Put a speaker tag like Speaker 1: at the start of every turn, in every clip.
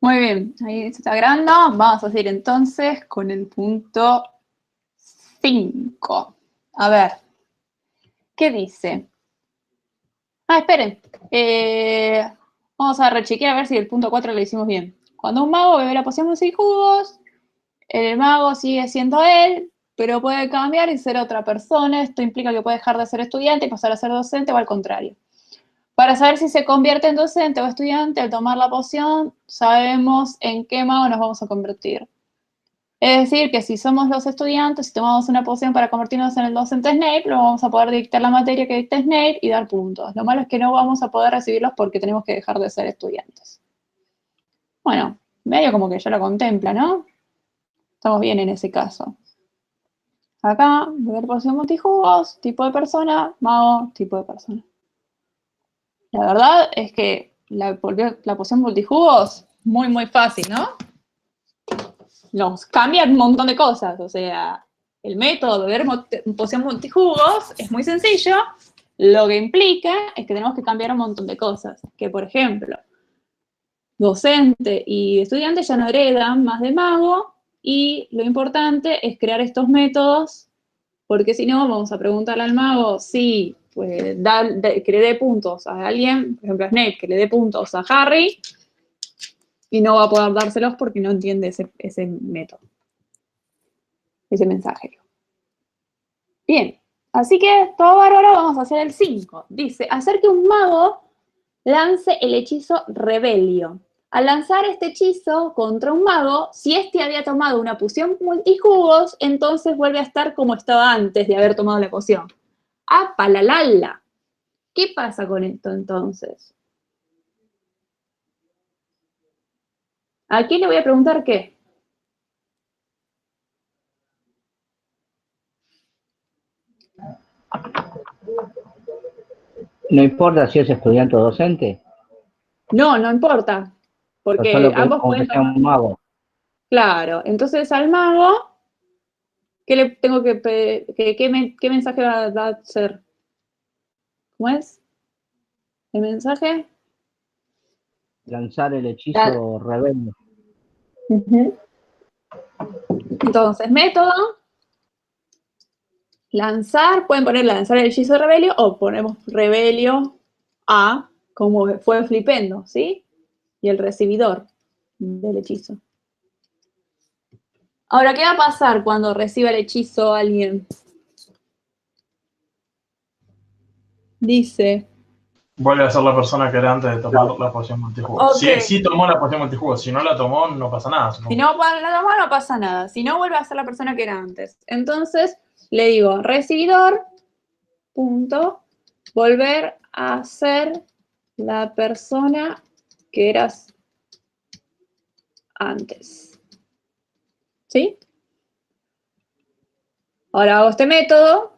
Speaker 1: Muy bien, ahí se está grabando. Vamos a seguir entonces con el punto 5. A ver, ¿qué dice? Esperen. Vamos a rechequear a ver si el punto 4 lo hicimos bien. Cuando un mago bebe la poción sin jugos, el mago sigue siendo él, pero puede cambiar y ser otra persona. Esto implica que puede dejar de ser estudiante y pasar a ser docente o al contrario. Para saber si se convierte en docente o estudiante, al tomar la poción, sabemos en qué mago nos vamos a convertir. Es decir, que si somos los estudiantes, si tomamos una poción para convertirnos en el docente Snape, lo vamos a poder dictar la materia que dicta Snape y dar puntos. Lo malo es que no vamos a poder recibirlos porque tenemos que dejar de ser estudiantes. Bueno, medio como que ya lo contempla, ¿no? Estamos bien en ese caso. Acá, beber poción multijugos, tipo de persona, mago, tipo de persona. La verdad es que la poción multijugos, muy, muy fácil, ¿no? Nos cambia un montón de cosas, o sea, el método de beber poción multijugos es muy sencillo, lo que implica es que tenemos que cambiar un montón de cosas, que por ejemplo, docente y estudiante ya no heredan más de mago, y lo importante es crear estos métodos, porque si no, vamos a preguntarle al mago si pues, que le dé puntos a alguien, por ejemplo a Snape, que le dé puntos a Harry, y no va a poder dárselos porque no entiende ese método, ese mensajero. Bien, así que todo bárbaro, vamos a hacer el 5. Dice, hacer que un mago lance el hechizo Rebelio. Al lanzar este hechizo contra un mago, si éste había tomado una poción multijugos, entonces vuelve a estar como estaba antes de haber tomado la poción. ¡Apalalala! ¿Qué pasa con esto entonces? ¿A quién le voy a preguntar qué?
Speaker 2: No importa si es estudiante o docente,
Speaker 1: No, no importa,
Speaker 2: o
Speaker 1: porque
Speaker 2: solo que,
Speaker 1: ambos
Speaker 2: como que
Speaker 1: pueden
Speaker 2: sea
Speaker 1: tomar.
Speaker 2: un mago.
Speaker 1: Claro, entonces al mago, ¿qué le tengo que pedir? ¿Qué mensaje va a ser? ¿Cómo es? ¿El mensaje?
Speaker 2: Lanzar el
Speaker 1: La-
Speaker 2: hechizo rebelde.
Speaker 1: Ujú. Entonces, método, lanzar, pueden poner lanzar el hechizo de rebelio o ponemos rebelio a, como fue flipendo, ¿sí? Y el recibidor del hechizo. Ahora, ¿qué va a pasar cuando reciba el hechizo alguien? Dice,
Speaker 3: Vuelve a ser la persona que era antes de tomar la poción multijugo.
Speaker 1: ok,
Speaker 3: Si tomó la poción multijugo, si no la tomó, no pasa nada,
Speaker 1: si
Speaker 3: supongo.
Speaker 1: no la toma, no pasa nada. Si no, vuelve a ser la persona que era antes. Entonces, le digo, recibidor, punto, volver a ser la persona que eras antes. ¿Sí? Ahora hago este método.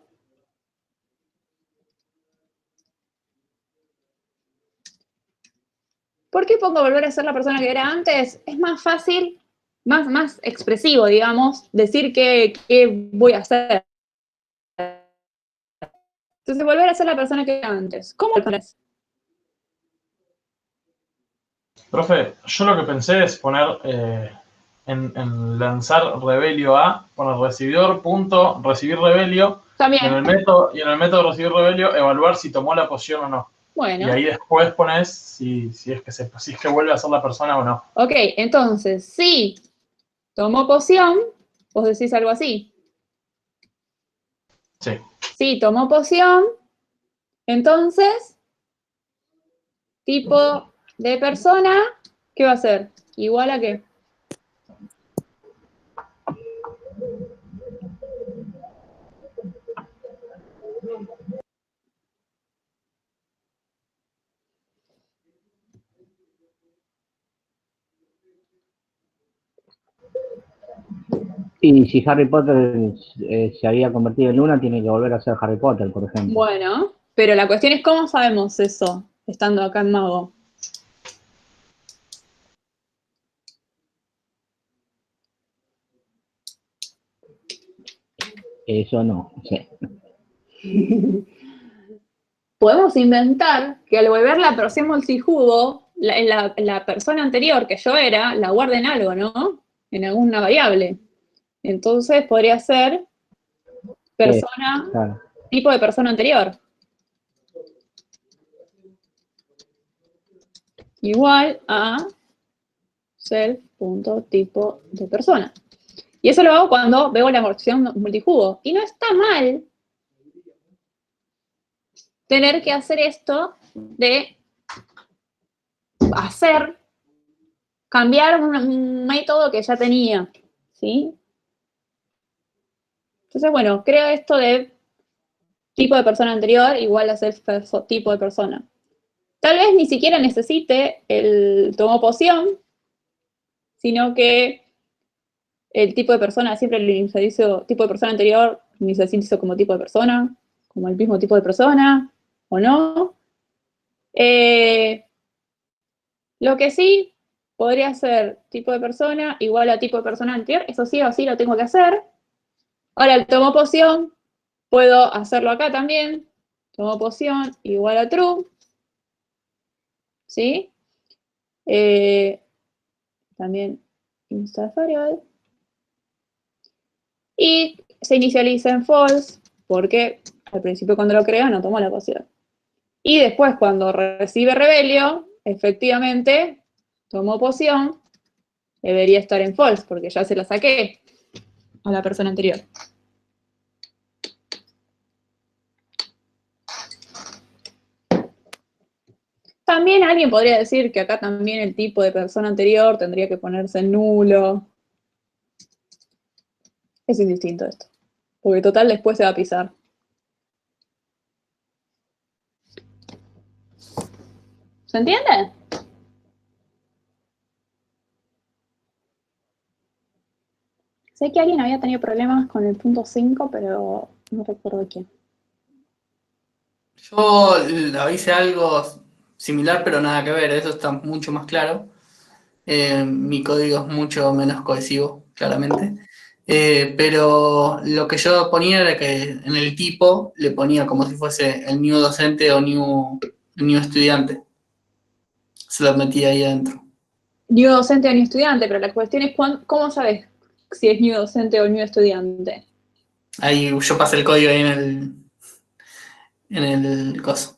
Speaker 1: ¿Por qué pongo volver a ser la persona que era antes? Es más fácil, más expresivo, digamos, decir qué voy a hacer. Entonces, volver a ser la persona que era antes. ¿Cómo lo pones?
Speaker 3: Profe, yo lo que pensé es poner en lanzar rebelio a, poner recibidor punto recibir rebelio, y en
Speaker 1: También.
Speaker 3: el método, de recibir rebelio, evaluar si tomó la poción o no. Y
Speaker 1: Bueno.
Speaker 3: ahí después pones si es que vuelve a ser la persona o no.
Speaker 1: Ok, entonces, si tomó poción, vos decís algo así.
Speaker 3: Sí.
Speaker 1: Si tomó poción, entonces, tipo de persona, ¿qué va a ser? ¿Igual a qué?
Speaker 2: Y si Harry Potter se había convertido en Luna, tiene que volver a ser Harry Potter, por ejemplo.
Speaker 1: Bueno, pero la cuestión es cómo sabemos eso, estando acá en Mago.
Speaker 2: Eso no, sí.
Speaker 1: Podemos inventar que al beber la poción multijugo, la persona anterior que yo era, la guarde en algo, ¿no? En alguna variable. Entonces podría ser persona,
Speaker 2: Claro.
Speaker 1: tipo de persona anterior. Igual a self.tipo de persona. Y eso lo hago cuando veo la opción multijugo. Y no está mal tener que hacer esto de cambiar un método que ya tenía, ¿sí? Entonces, bueno, creo esto de tipo de persona anterior igual a tipo de persona. Tal vez ni siquiera necesite el tomo poción, sino que el tipo de persona siempre lo inicializo, tipo de persona anterior, lo inicializo como tipo de persona, como el mismo tipo de persona, o no. Lo que sí podría ser tipo de persona igual a tipo de persona anterior, eso sí o sí lo tengo que hacer. Ahora el tomo poción, puedo hacerlo acá también. Tomo poción igual a true. ¿Sí? También instance variable. Y se inicializa en false, porque al principio cuando lo creo no tomo la poción. Y después cuando recibe rebelio, efectivamente, tomo poción, debería estar en false, porque ya se la saqué a la persona anterior. También alguien podría decir que acá también el tipo de persona anterior tendría que ponerse en nulo. Es indistinto esto, porque total después se va a pisar. ¿Se entiende? Sé que alguien había tenido problemas con el punto 5, pero no recuerdo quién.
Speaker 4: Yo hice algo similar, pero nada que ver, eso está mucho más claro. Mi código es mucho menos cohesivo, claramente. Pero lo que yo ponía era que en el tipo le ponía como si fuese el new docente o new estudiante. Se lo metía ahí adentro.
Speaker 1: New docente o new estudiante, pero la cuestión es cómo sabes si es new docente o new estudiante.
Speaker 4: Ahí yo pasé el código ahí en el coso,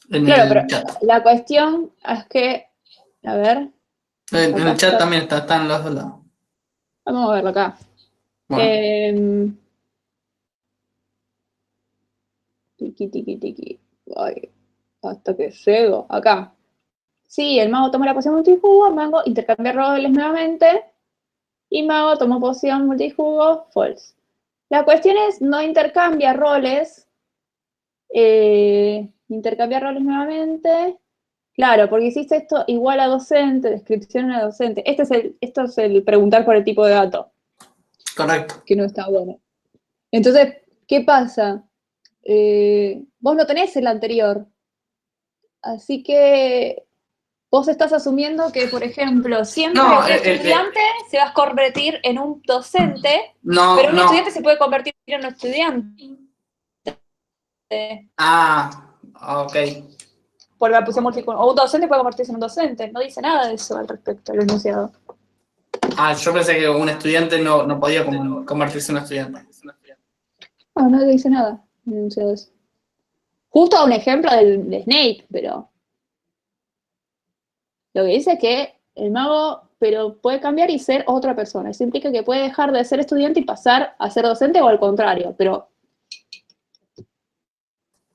Speaker 4: en
Speaker 1: Claro, pero
Speaker 4: el chat.
Speaker 1: la cuestión es que, a ver,
Speaker 4: En
Speaker 1: acá
Speaker 4: el chat
Speaker 1: está,
Speaker 4: también están los dos lados.
Speaker 1: vamos a verlo acá.
Speaker 4: Bueno,
Speaker 1: Tiki, tiki, tiki. Ay, hasta que llego. Acá. Sí, el mago toma la poción multijugo, mago intercambia roles nuevamente, y mago toma poción multijugo, false. La cuestión es, no intercambia roles, intercambiar roles nuevamente. Claro, porque hiciste esto igual a docente, descripción a docente. Esto es el preguntar por el tipo de dato,
Speaker 4: correcto.
Speaker 1: que no está bueno. Entonces, ¿qué pasa? Vos no tenés el anterior, así que vos estás asumiendo que, por ejemplo, siempre
Speaker 4: No,
Speaker 1: un estudiante se va a convertir en un docente,
Speaker 4: no,
Speaker 1: pero un estudiante
Speaker 4: no.
Speaker 1: se puede convertir en un estudiante.
Speaker 4: Ah, ok.
Speaker 1: Por la poción multijugo. O un docente puede convertirse en un docente. No dice nada de eso al respecto, el enunciado.
Speaker 4: Ah, yo pensé que un estudiante no podía convertirse en un estudiante.
Speaker 1: No, no dice nada el enunciado de eso. Justo un ejemplo de Snape, pero lo que dice es que el mago pero puede cambiar y ser otra persona. Eso implica que puede dejar de ser estudiante y pasar a ser docente o al contrario, pero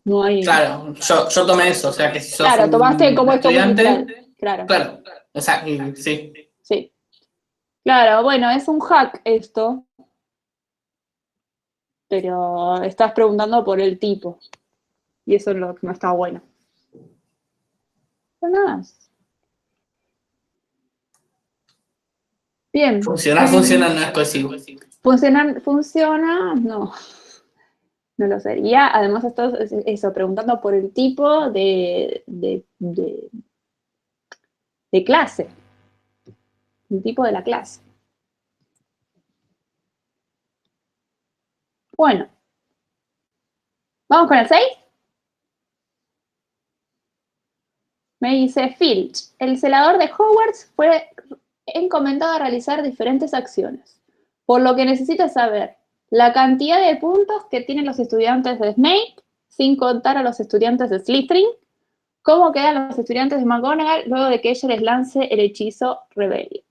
Speaker 1: no hay...
Speaker 4: Claro, yo tomé eso, o sea que si sos
Speaker 1: Claro, tomaste
Speaker 4: un
Speaker 1: como esto muy literal.
Speaker 4: estudiante,
Speaker 1: Claro,
Speaker 4: claro, o sea, sí.
Speaker 1: sí. Claro, bueno, es un hack esto, pero estás preguntando por el tipo. Y eso es lo que no está bueno. Pero nada más. Bien.
Speaker 4: Funciona, no es cohesivo.
Speaker 1: ¿Funciona? No, no lo sería. Además, estás eso, preguntando por el tipo de clase. El tipo de la clase. Bueno, ¿vamos con el 6? Me dice Filch, el celador de Hogwarts fue encomendado a realizar diferentes acciones, por lo que necesita saber la cantidad de puntos que tienen los estudiantes de Snape, sin contar a los estudiantes de Slytherin, cómo quedan los estudiantes de McGonagall luego de que ella les lance el hechizo Rebellion.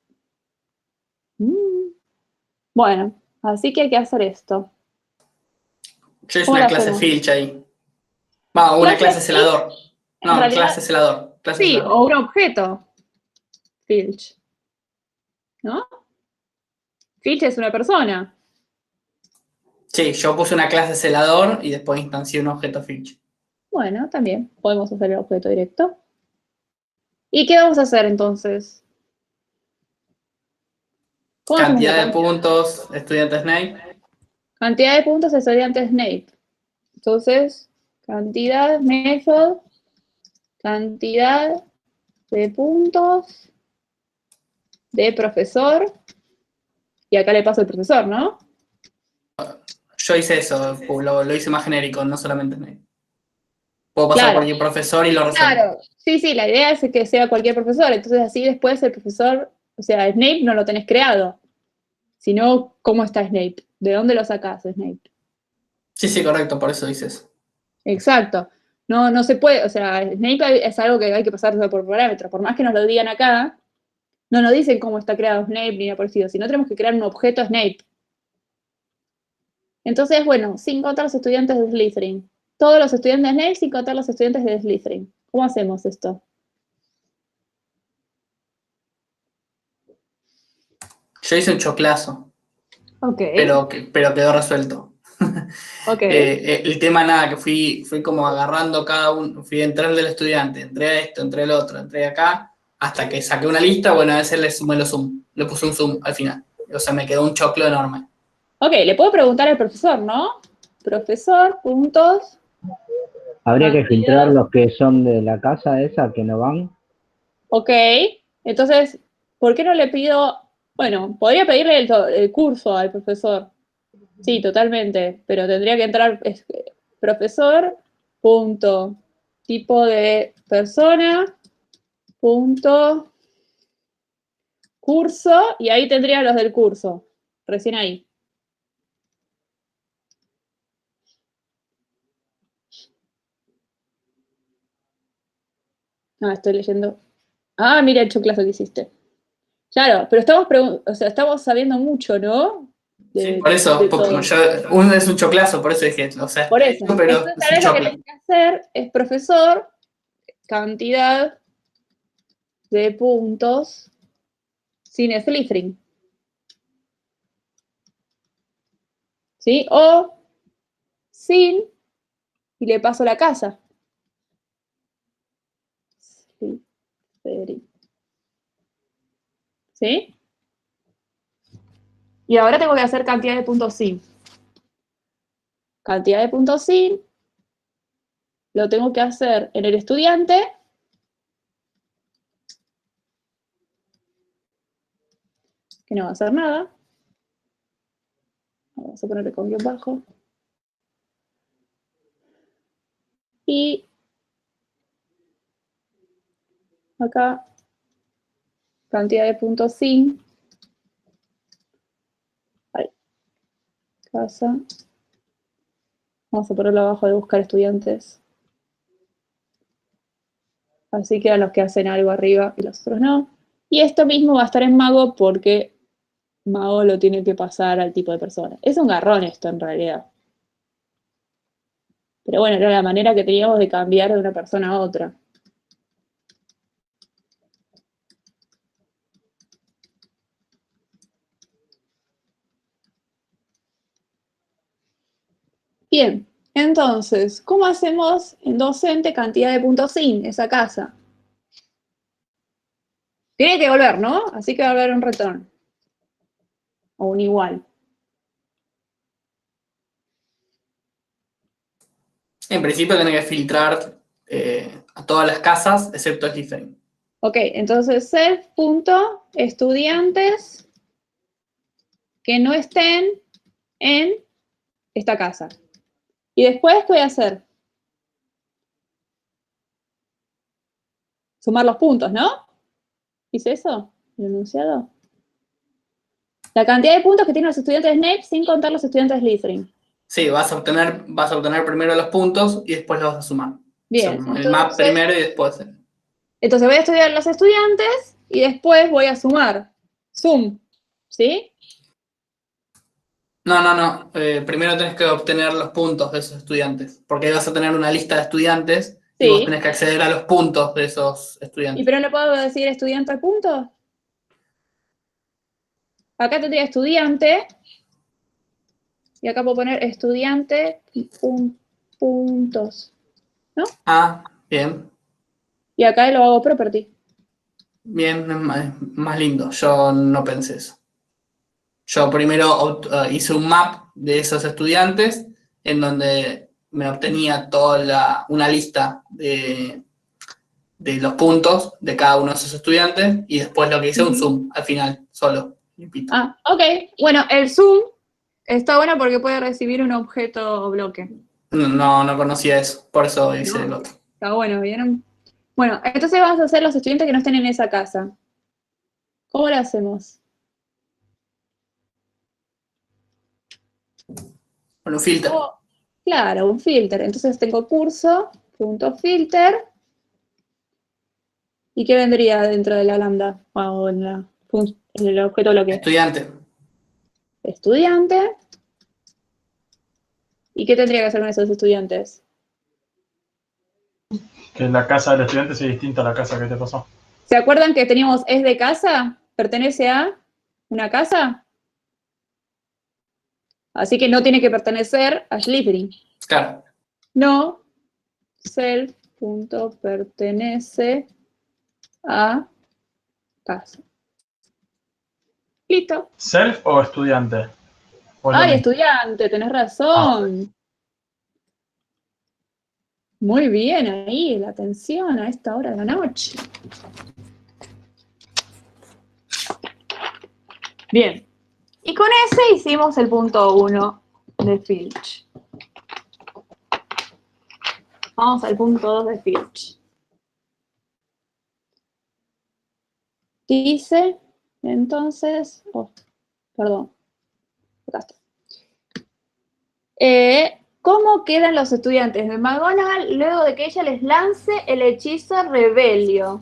Speaker 1: Bueno, así que hay que hacer esto.
Speaker 4: Yo hice
Speaker 1: ¿Cómo
Speaker 4: una
Speaker 1: lo
Speaker 4: clase
Speaker 1: hacemos?
Speaker 4: Filch ahí. Va, una clase
Speaker 1: Filch,
Speaker 4: celador.
Speaker 1: en
Speaker 4: No,
Speaker 1: realidad,
Speaker 4: clase celador. Clase
Speaker 1: sí,
Speaker 4: celador.
Speaker 1: o un objeto. Filch. ¿No? Filch es una persona.
Speaker 4: Sí, yo puse una clase celador y después instancié un objeto Filch.
Speaker 1: Bueno, también podemos hacer el objeto directo. ¿Y qué vamos a hacer entonces? ¿Cómo hacemos la
Speaker 4: Cantidad de
Speaker 1: cantidad?
Speaker 4: puntos, estudiante Snape.
Speaker 1: Cantidad de puntos de estudiante Snape. Entonces, cantidad, method, cantidad de puntos de profesor. Y acá le paso el profesor, ¿no?
Speaker 4: Yo hice eso, lo hice más genérico, no solamente Snape. Puedo pasar por
Speaker 1: Claro,
Speaker 4: cualquier profesor y lo resuelvo.
Speaker 1: claro. Sí, la idea es que sea cualquier profesor. Entonces así después el profesor, o sea, Snape no lo tenés creado. Sino, ¿cómo está Snape? ¿De dónde lo sacás, Snape?
Speaker 4: Sí, correcto, por eso hice eso.
Speaker 1: Exacto. No se puede, o sea, Snape es algo que hay que pasar por parámetros. Por más que nos lo digan acá, no nos dicen cómo está creado Snape ni nada parecido, sino tenemos que crear un objeto Snape. Entonces, bueno, sin contar los estudiantes de Slytherin. Todos los estudiantes de Snape sin contar los estudiantes de Slytherin. ¿Cómo hacemos esto?
Speaker 4: Yo hice un choclazo,
Speaker 1: Ok.
Speaker 4: pero quedó resuelto.
Speaker 1: Ok.
Speaker 4: El tema nada, que fui como agarrando cada uno, fui entrando del estudiante, entré a esto, entré al otro, entré acá, hasta que saqué una lista, bueno, a veces le sumé los zoom, le puse un zoom al final. O sea, me quedó un choclo enorme.
Speaker 1: Ok, le puedo preguntar al profesor, ¿no? Profesor, puntos.
Speaker 2: Habría que filtrar
Speaker 1: Cantidad.
Speaker 2: los que son de la casa esa, que no van.
Speaker 1: Ok, entonces, ¿por qué no le pido? Bueno, podría pedirle el curso al profesor. Sí, totalmente, pero tendría que entrar profesor, punto, tipo de persona, punto, curso, y ahí tendría los del curso, recién ahí. Ah, estoy leyendo. Ah, mira el choclazo que hiciste. Claro, pero estamos sabiendo mucho, ¿no?
Speaker 4: Sí,
Speaker 1: De,
Speaker 4: por eso,
Speaker 1: de todo.
Speaker 4: uno es un choclazo, por eso dije, o sea,
Speaker 1: Por
Speaker 4: está
Speaker 1: eso.
Speaker 4: hecho, pero
Speaker 1: Entonces,
Speaker 4: es
Speaker 1: tal
Speaker 4: un
Speaker 1: vez lo que
Speaker 4: choclo.
Speaker 1: tenés que hacer es profesor, cantidad de puntos sin Slytherin. ¿Sí? O sin, y le paso la casa. Slytherin. ¿Sí? Y ahora tengo que hacer cantidad de puntos sin. Cantidad de puntos sin. Lo tengo que hacer en el estudiante. Que no va a hacer nada. Vamos a ponerle con guión bajo. Y acá, cantidad de puntos sin. Ahí. Casa. Vamos a ponerlo abajo de buscar estudiantes. Así quedan los que hacen algo arriba y los otros no. Y esto mismo va a estar en Mago porque Mago lo tiene que pasar al tipo de persona. Es un garrón esto en realidad. Pero bueno, era la manera que teníamos de cambiar de una persona a otra. Bien, entonces, ¿cómo hacemos en docente cantidad de puntos sin esa casa? Tiene que volver, ¿no? Así que va a haber un return. O un igual.
Speaker 4: En principio tenés que filtrar a todas las casas, excepto Slytherin.
Speaker 1: Ok, entonces self.estudiantes que no estén en esta casa. Y después, ¿qué voy a hacer? Sumar los puntos, ¿no? ¿Hice eso? ¿El enunciado? La cantidad de puntos que tienen los estudiantes de Snape sin contar los estudiantes de Slytherin.
Speaker 4: Sí, vas a obtener primero los puntos y después los vas a sumar.
Speaker 1: Bien,
Speaker 4: O sea, el
Speaker 1: entonces,
Speaker 4: map primero y después.
Speaker 1: entonces voy a estudiar los estudiantes y después voy a sumar. Sum, ¿sí?
Speaker 4: No. Primero tenés que obtener los puntos de esos estudiantes. Porque ahí vas a tener una lista de estudiantes y vos
Speaker 1: Sí.
Speaker 4: tenés que acceder a los puntos de esos
Speaker 1: ¿Y
Speaker 4: estudiantes.
Speaker 1: pero no puedo decir estudiante puntos? Acá tendría estudiante. Y acá puedo poner estudiante puntos.
Speaker 4: Ah, bien.
Speaker 1: Y acá lo hago property.
Speaker 4: Bien, es más lindo. Yo no pensé eso. Yo primero hice un map de esos estudiantes en donde me obtenía una lista de los puntos de cada uno de esos estudiantes y después lo que hice un zoom al final, solo, limpito.
Speaker 1: Ah, ok. Bueno, el zoom está bueno porque puede recibir un objeto bloque.
Speaker 4: No conocía eso, por eso hice el otro.
Speaker 1: Está bueno, ¿vieron? Bueno, entonces vamos a hacer los estudiantes que no estén en esa casa. ¿Cómo lo hacemos?
Speaker 4: Con un filter.
Speaker 1: Claro, un filter. Entonces tengo curso.filter. ¿Y qué vendría dentro de la lambda? O en el objeto bloque.
Speaker 4: Estudiante.
Speaker 1: Estudiante. ¿Y qué tendría que hacer con esos estudiantes?
Speaker 3: Que la casa del estudiante sea distinta a la casa que te pasó.
Speaker 1: ¿Se acuerdan que teníamos es de casa? ¿Pertenece a una casa? Así que no tiene que pertenecer a Slytherin.
Speaker 4: Claro.
Speaker 1: No self.pertenece a casa. Listo.
Speaker 3: ¿Self o estudiante? ¿O es lo
Speaker 1: Ay,
Speaker 3: mismo?
Speaker 1: estudiante, tenés razón. Muy bien ahí, la atención a esta hora de la noche. Bien. Y con ese hicimos el punto 1 de Filch. Vamos al punto 2 de Filch. Dice, entonces, perdón, acá está. ¿Cómo quedan los estudiantes de McGonagall luego de que ella les lance el hechizo Rebelio?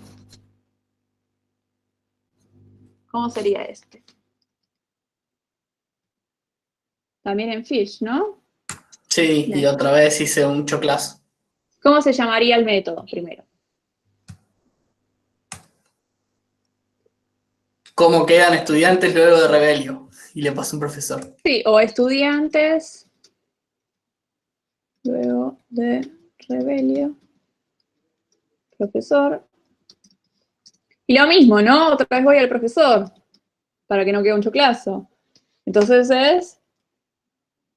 Speaker 1: ¿Cómo sería este? También en Filch, ¿no?
Speaker 4: Sí,
Speaker 1: Bien.
Speaker 4: y otra vez hice un choclazo.
Speaker 1: ¿Cómo se llamaría el método primero?
Speaker 4: ¿Cómo quedan estudiantes luego de Rebelio? Y le paso un profesor.
Speaker 1: Sí, o estudiantes luego de Rebelio, profesor. Y lo mismo, ¿no? Otra vez voy al profesor, para que no quede un choclazo. Entonces es,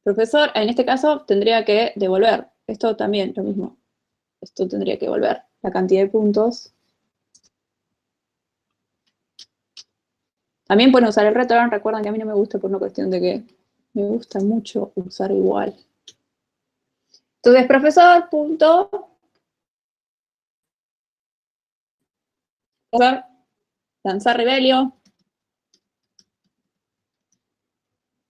Speaker 1: profesor, en este caso tendría que devolver. Esto también, lo mismo. Esto tendría que devolver la cantidad de puntos. También pueden usar el return. Recuerden que a mí no me gusta por una cuestión de que me gusta mucho usar igual. Entonces, profesor, punto. Lanzar Rebelio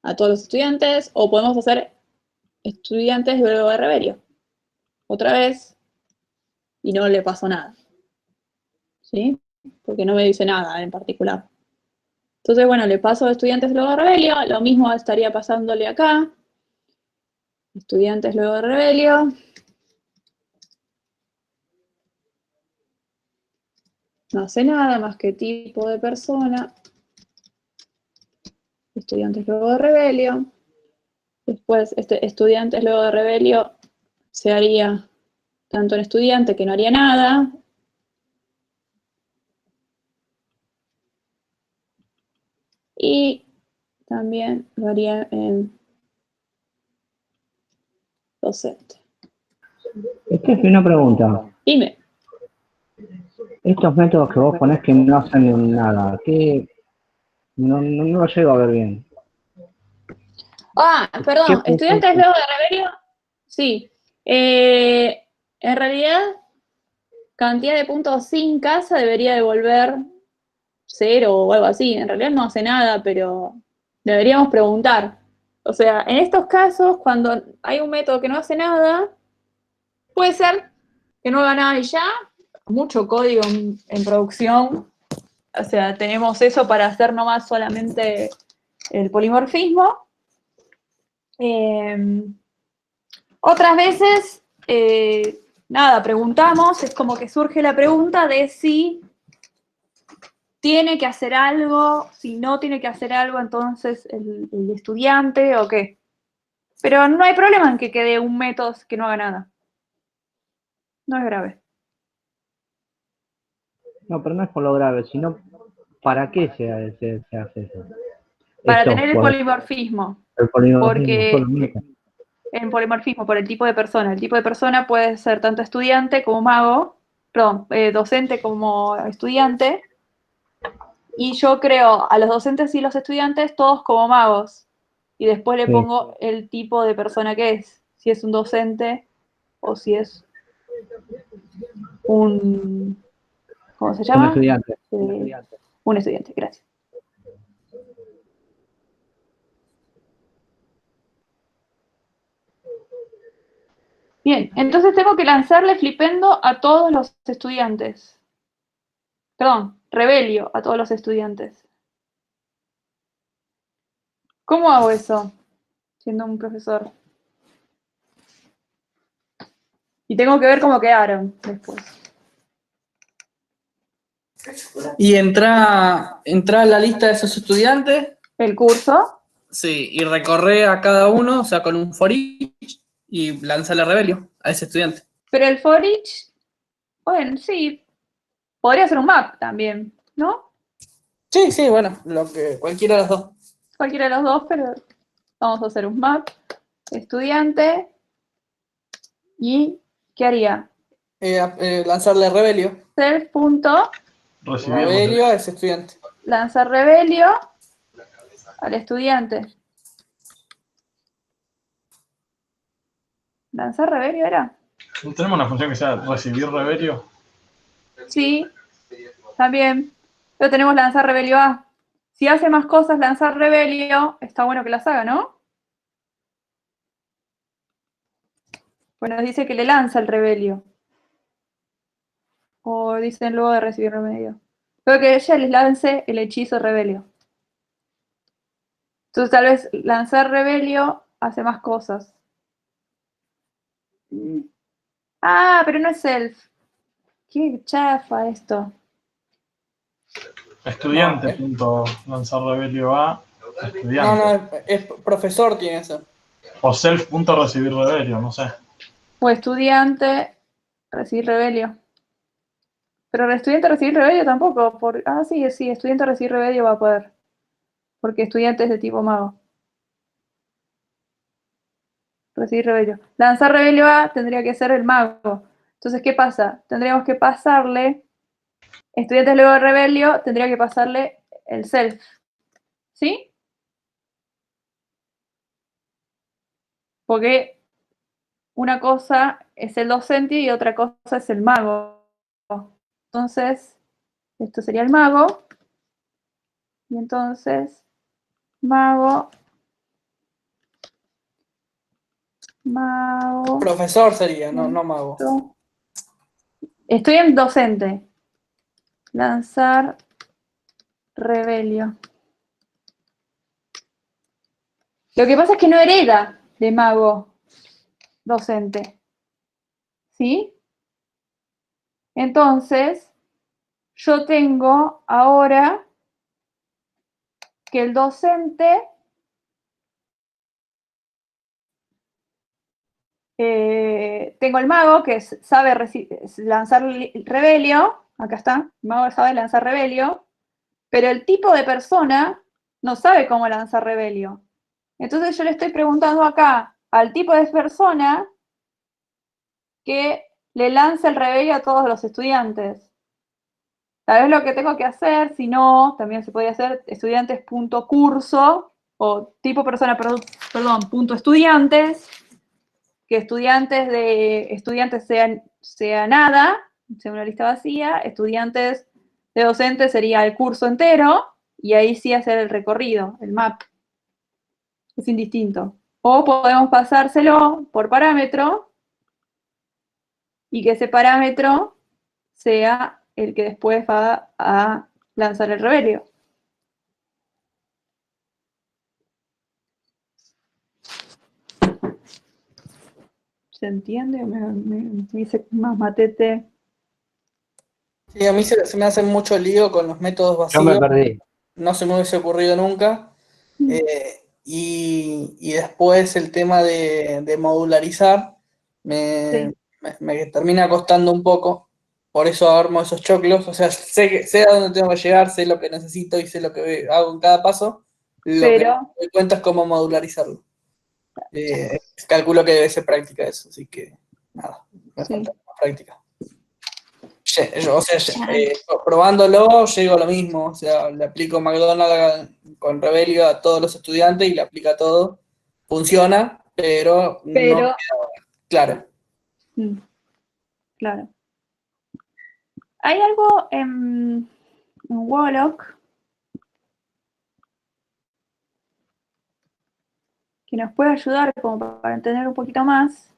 Speaker 1: a todos los estudiantes, o podemos hacer estudiantes luego de Rebelio. Otra vez, y no le pasó nada. ¿Sí? Porque no me dice nada en particular. Entonces, bueno, le paso a estudiantes luego de Rebelio, lo mismo estaría pasándole acá. Estudiantes luego de Rebelio. No hace nada más que tipo de persona. Estudiantes luego de Rebelio. Después, estudiantes luego de Rebelio se haría tanto en estudiante que no haría nada. Y también lo haría en docente.
Speaker 2: Estefi, una pregunta.
Speaker 1: Dime.
Speaker 2: Estos métodos que vos ponés que no hacen nada, ¿qué? No lo llego a ver bien.
Speaker 1: Ah, perdón,
Speaker 2: ¿Qué
Speaker 1: estudiantes luego de Rebelio. Sí. En realidad, cantidad de puntos sin casa debería devolver 0 o algo así. En realidad no hace nada, pero deberíamos preguntar. O sea, en estos casos, cuando hay un método que no hace nada, puede ser que no haga nada y ya, mucho código en producción. O sea, tenemos eso para hacer nomás solamente el polimorfismo. Otras veces, nada, preguntamos, es como que surge la pregunta de si tiene que hacer algo, si no tiene que hacer algo, entonces el estudiante o qué. Pero no hay problema en que quede un método que no haga nada. No es grave.
Speaker 2: No, pero no es por lo grave, sino ¿para qué se hace eso?
Speaker 1: Para
Speaker 2: Esto,
Speaker 1: tener el
Speaker 2: por
Speaker 1: polimorfismo.
Speaker 2: el polimorfismo
Speaker 1: Porque
Speaker 2: solamente.
Speaker 1: en polimorfismo, por el tipo de persona. El tipo de persona puede ser tanto estudiante como mago, perdón, docente como estudiante. Y yo creo a los docentes y los estudiantes todos como magos. Y después le
Speaker 2: Sí.
Speaker 1: pongo el tipo de persona que es. Si es un docente o si es un... ¿Cómo se llama?
Speaker 2: Un estudiante.
Speaker 1: Un estudiante, gracias. Bien, entonces tengo que lanzarle flipendo a todos los estudiantes. Perdón, rebelio a todos los estudiantes. ¿Cómo hago eso? Siendo un profesor. Y tengo que ver cómo quedaron después.
Speaker 4: Y entra a la lista de esos estudiantes.
Speaker 1: El curso.
Speaker 4: Sí, y recorre a cada uno, o sea, con un for each, y lanza la rebelio a ese estudiante.
Speaker 1: Pero el for each, bueno, sí, podría ser un map también, ¿no?
Speaker 4: Sí, bueno, cualquiera de los dos.
Speaker 1: Cualquiera de los dos, pero vamos a hacer un map. Estudiante. ¿Y qué haría?
Speaker 4: Lanzarle rebelio.
Speaker 3: Recibir.
Speaker 4: Rebelio a ese estudiante.
Speaker 1: Lanzar rebelio al estudiante. ¿Lanzar rebelio era?
Speaker 3: ¿No tenemos una función que sea recibir rebelio?
Speaker 1: Sí, también. Pero tenemos lanzar rebelio A. Si hace más cosas lanzar rebelio, está bueno que las haga, ¿no? Bueno, dice que le lanza el rebelio. O dicen luego de recibir remedio. Creo que ella les lance el hechizo rebelio. Entonces tal vez lanzar rebelio hace más cosas. Ah, pero no es self. Qué chafa esto.
Speaker 3: Estudiante, punto, lanzar rebelio a estudiante.
Speaker 4: No, es profesor tiene eso.
Speaker 3: O self, punto, recibir rebelio, no sé.
Speaker 1: O estudiante, recibir rebelio. Pero el estudiante recibir rebelio tampoco. Sí, estudiante recibir rebelio va a poder. Porque estudiante es de tipo mago. Recibir rebelio. Lanzar rebelio A tendría que ser el mago. Entonces, ¿qué pasa? Tendríamos que pasarle, estudiantes luego de rebelio, tendría que pasarle el self. ¿Sí? Porque una cosa es el docente y otra cosa es el mago. Entonces, esto sería el mago. Y entonces, mago.
Speaker 4: Profesor sería, no mago.
Speaker 1: Estoy en docente. Lanzar rebelio. Lo que pasa es que no hereda de mago docente. ¿Sí? Entonces, yo tengo ahora que el docente tengo el mago que sabe lanzar rebelio. Acá está, el mago sabe lanzar rebelio, pero el tipo de persona no sabe cómo lanzar rebelio. Entonces yo le estoy preguntando acá al tipo de persona que le lance el rebelio a todos los estudiantes. Tal vez lo que tengo que hacer, si no, también se podría hacer estudiantes.curso o tipo persona, perdón, punto estudiantes, que estudiantes sea nada, Sería una lista vacía. Estudiantes de docentes sería el curso entero, y ahí sí hacer el recorrido, el map. Es indistinto. O podemos pasárselo por parámetro, y que ese parámetro sea el que después va a lanzar el revelio. ¿Se entiende? Me dice más matete.
Speaker 4: Sí, a mí se me hace mucho lío con los métodos
Speaker 2: Yo me
Speaker 4: vacíos.
Speaker 2: perdí.
Speaker 4: No se me hubiese ocurrido nunca. Y después el tema de modularizar me,
Speaker 1: Sí.
Speaker 4: me termina costando un poco. Por eso armo esos choclos. O sea, sé a dónde tengo que llegar, sé lo que necesito y sé lo que hago en cada paso. Lo que
Speaker 1: Pero,
Speaker 4: me cuenta es cómo modularizarlo. Calculo que debe ser práctica eso, así que nada, me
Speaker 1: sí.
Speaker 4: falta más práctica. O sea, probándolo llego a lo mismo, o sea, le aplico McDonald's con Rebelio a todos los estudiantes y le aplica todo. Funciona, pero no
Speaker 1: Pero,
Speaker 4: queda claro.
Speaker 1: claro. Hay algo en Wolock que nos puede ayudar como para entender un poquito más.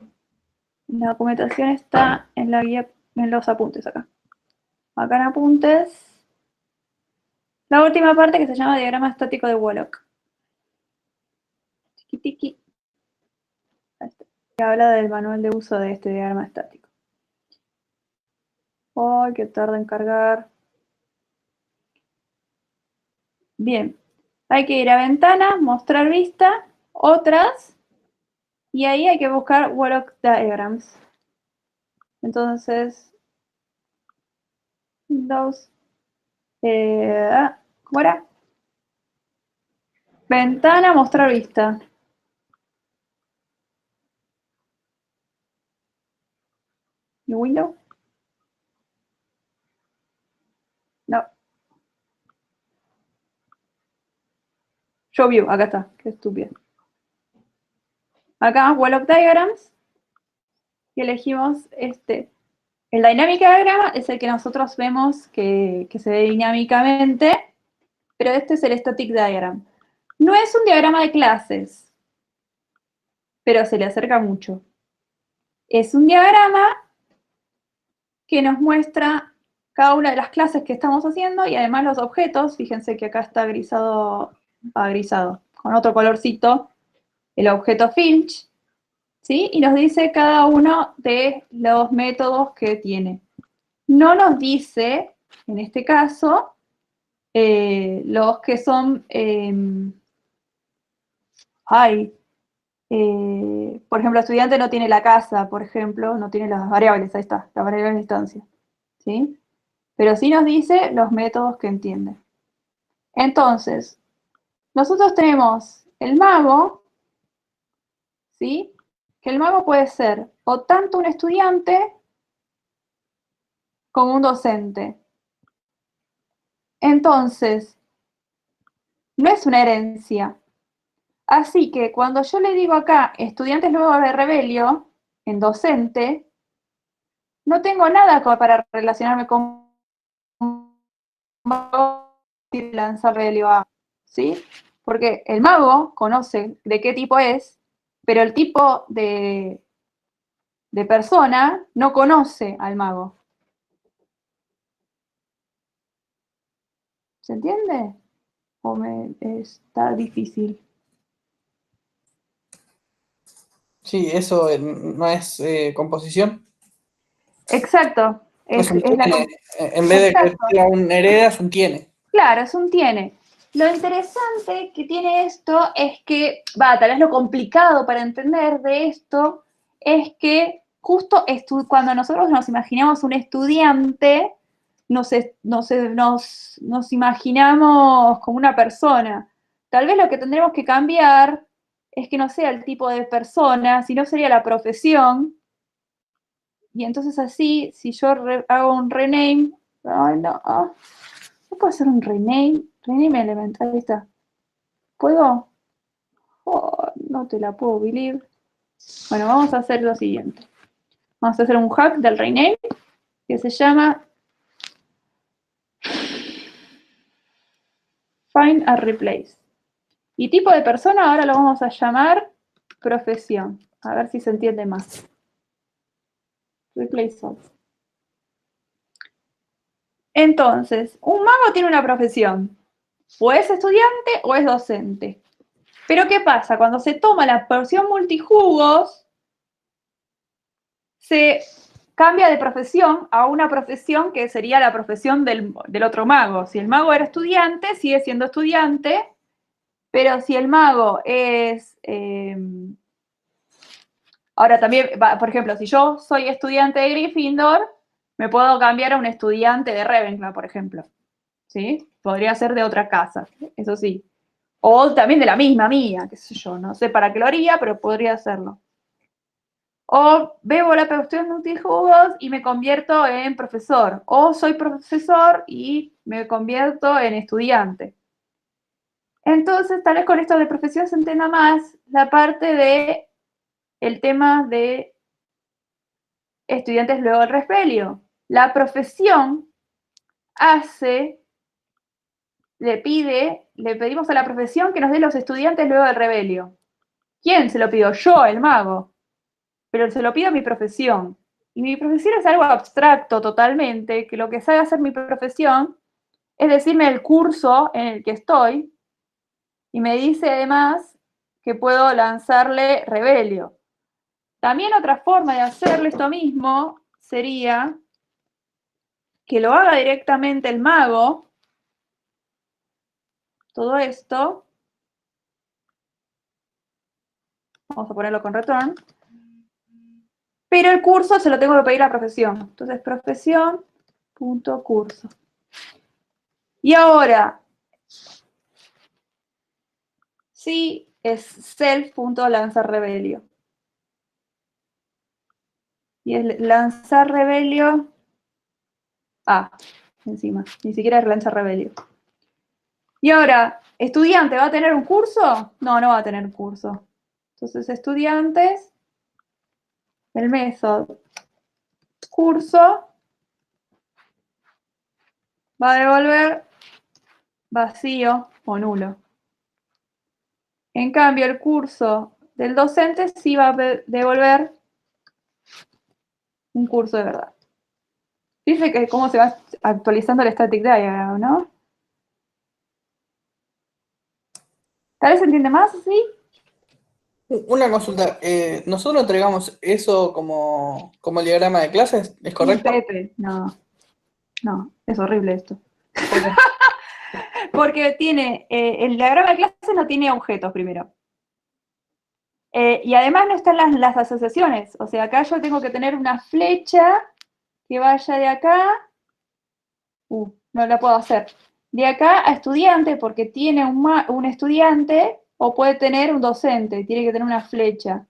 Speaker 1: La documentación está en la guía, en los apuntes acá. Acá en apuntes, la última parte que se llama diagrama estático de Wolock. Tiki tiki. Que habla del manual de uso de este diagrama estático. ¡Ay, qué tarda en cargar! Bien, hay que ir a ventana, mostrar vista, otras, y ahí hay que buscar Wolock Diagrams. Entonces, Windows, ¿cómo era? Ventana, mostrar vista. ¿Y Windows? No. Show View, acá está, qué estúpido. Acá, Wolock Diagrams, y elegimos este. El Dynamic Diagram es el que nosotros vemos que se ve dinámicamente, pero este es el Static Diagram. No es un diagrama de clases, pero se le acerca mucho. Es un diagrama que nos muestra cada una de las clases que estamos haciendo y además los objetos. Fíjense que acá está grisado, con otro colorcito, el objeto Filch, ¿sí? Y nos dice cada uno de los métodos que tiene. No nos dice, en este caso, los que son, por ejemplo, el estudiante no tiene la casa, por ejemplo, no tiene las variables, ahí está, las variables de instancia, ¿sí? Pero sí nos dice los métodos que entiende. Entonces, nosotros tenemos el mago, ¿sí? Que el mago puede ser o tanto un estudiante como un docente. Entonces, no es una herencia. Así que cuando yo le digo acá estudiantes luego de Rebelio, en docente, no tengo nada para relacionarme con lanzar Rebelio A, ¿sí? Porque el mago conoce de qué tipo es, pero el tipo de persona no conoce al mago. ¿Se entiende? ¿O está difícil?
Speaker 4: Sí, eso no es composición.
Speaker 1: Exacto.
Speaker 4: Es un
Speaker 1: Es la,
Speaker 4: tiene. En vez de que sea un hereda, es un tiene.
Speaker 1: claro, es un tiene. Lo interesante que tiene esto es que, tal vez lo complicado para entender de esto es que justo cuando nosotros nos imaginamos un estudiante, nos imaginamos como una persona. Tal vez lo que tendremos que cambiar es que no sea el tipo de persona, sino sería la profesión. Y entonces así, si yo hago un rename, ay, no, ¿no puedo hacer un rename? Rename element, ahí está. ¿Puedo? Oh, no te la puedo believe. Bueno, vamos a hacer lo siguiente. Vamos a hacer un hack del rename. que se llama Find and Replace. Y tipo de persona ahora lo vamos a llamar profesión. A ver si se entiende más. Replace all. Entonces, un mago tiene una profesión. O es estudiante o es docente. Pero ¿qué pasa? Cuando se toma la porción multijugos, se cambia de profesión a una profesión que sería la profesión del otro mago. Si el mago era estudiante, sigue siendo estudiante, pero si el mago es... ahora también, por ejemplo, si yo soy estudiante de Gryffindor, me puedo cambiar a un estudiante de Ravenclaw, por ejemplo. ¿Sí? Podría ser de otra casa, eso sí. O también de la misma mía, qué sé yo, no sé para qué lo haría, pero podría hacerlo. O bebo la cuestión de multijugos y me convierto en profesor. O soy profesor y me convierto en estudiante. Entonces, tal vez con esto de profesión se entienda más la parte de el tema de estudiantes luego del Respelio. La profesión le pedimos a la profesión que nos dé los estudiantes luego del Rebelio. ¿Quién se lo pido? Yo, el mago. Pero se lo pido a mi profesión. Y mi profesión es algo abstracto totalmente, que lo que sabe hacer mi profesión es decirme el curso en el que estoy y me dice además que puedo lanzarle Rebelio. También otra forma de hacerle esto mismo sería que lo haga directamente el mago, todo esto, vamos a ponerlo con return, pero el curso se lo tengo que pedir a la profesión. Entonces, profesión.curso. Y ahora, sí es self.lanzar rebelio. Y es lanzar rebelio. Encima, ni siquiera es lanzar rebelio. Y ahora, ¿estudiante va a tener un curso? No, no va a tener curso. Entonces, estudiantes, el método curso va a devolver vacío o nulo. En cambio, el curso del docente sí va a devolver un curso de verdad. Dice que cómo se va actualizando el static diagram, ¿no? ¿Tal vez se entiende más así?
Speaker 4: Una consulta, nosotros entregamos eso como el diagrama de clases, ¿es correcto?
Speaker 1: Pepe, no, es horrible esto.
Speaker 4: ¿Por qué?
Speaker 1: Porque tiene, el diagrama de clases no tiene objetos primero. Y además no están las asociaciones. O sea, acá yo tengo que tener una flecha que vaya de acá. No la puedo hacer. De acá a estudiante, porque tiene un estudiante, o puede tener un docente, tiene que tener una flecha.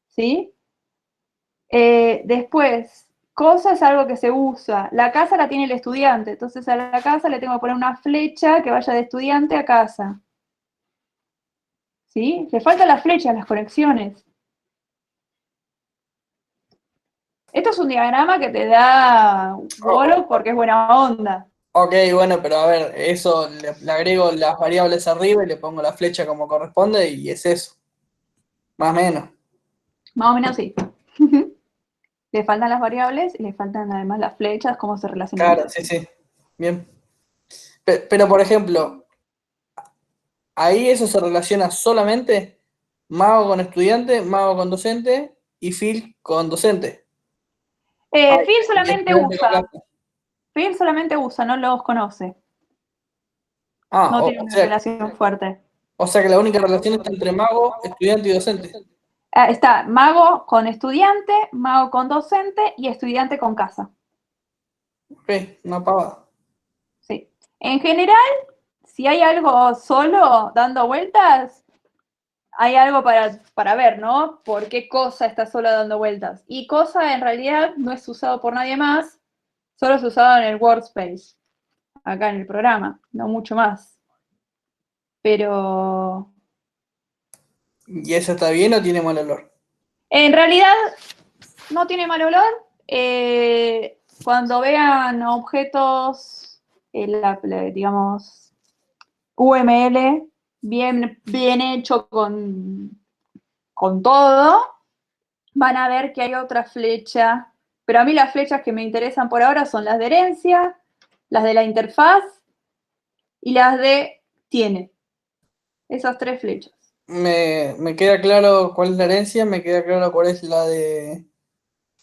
Speaker 1: ¿Sí? Después, cosa es algo que se usa. La casa la tiene el estudiante, entonces a la casa le tengo que poner una flecha que vaya de estudiante a casa. ¿Sí? Le faltan las flechas, las conexiones. Esto es un diagrama que te da Wolo porque es buena onda.
Speaker 4: Ok, bueno, pero a ver, eso le agrego las variables arriba y le pongo la flecha como corresponde y es eso. Más o menos.
Speaker 1: Más o menos sí. Le faltan las variables y le faltan además las flechas, cómo se relacionan.
Speaker 4: Claro, sí, sí. Bien. Pero, por ejemplo, ahí eso se relaciona solamente mago con estudiante, mago con docente y Phil con docente.
Speaker 1: Phil
Speaker 4: Y
Speaker 1: solamente
Speaker 4: estudiante con
Speaker 1: usa.
Speaker 4: clase.
Speaker 1: Phil solamente usa, no los conoce.
Speaker 4: Ah,
Speaker 1: No tiene una relación fuerte.
Speaker 4: o sea que la única relación está entre mago, estudiante y docente.
Speaker 1: Está mago con estudiante, mago con docente y estudiante con casa.
Speaker 4: Ok, una pavada.
Speaker 1: Sí. En general, si hay algo solo dando vueltas, hay algo para ver, ¿no? ¿Por qué cosa está solo dando vueltas? Y cosa en realidad no es usado por nadie más, solo es usado en el workspace, acá en el programa, no mucho más. Pero
Speaker 4: ¿Y eso está bien o tiene mal olor?
Speaker 1: en realidad no tiene mal olor. cuando vean objetos, digamos, UML, bien hecho con todo, van a ver que hay otra flecha, pero a mí las flechas que me interesan por ahora son las de herencia, las de la interfaz y las de tiene. Esas 3 flechas.
Speaker 4: Me queda claro cuál es la herencia, me queda claro cuál es la de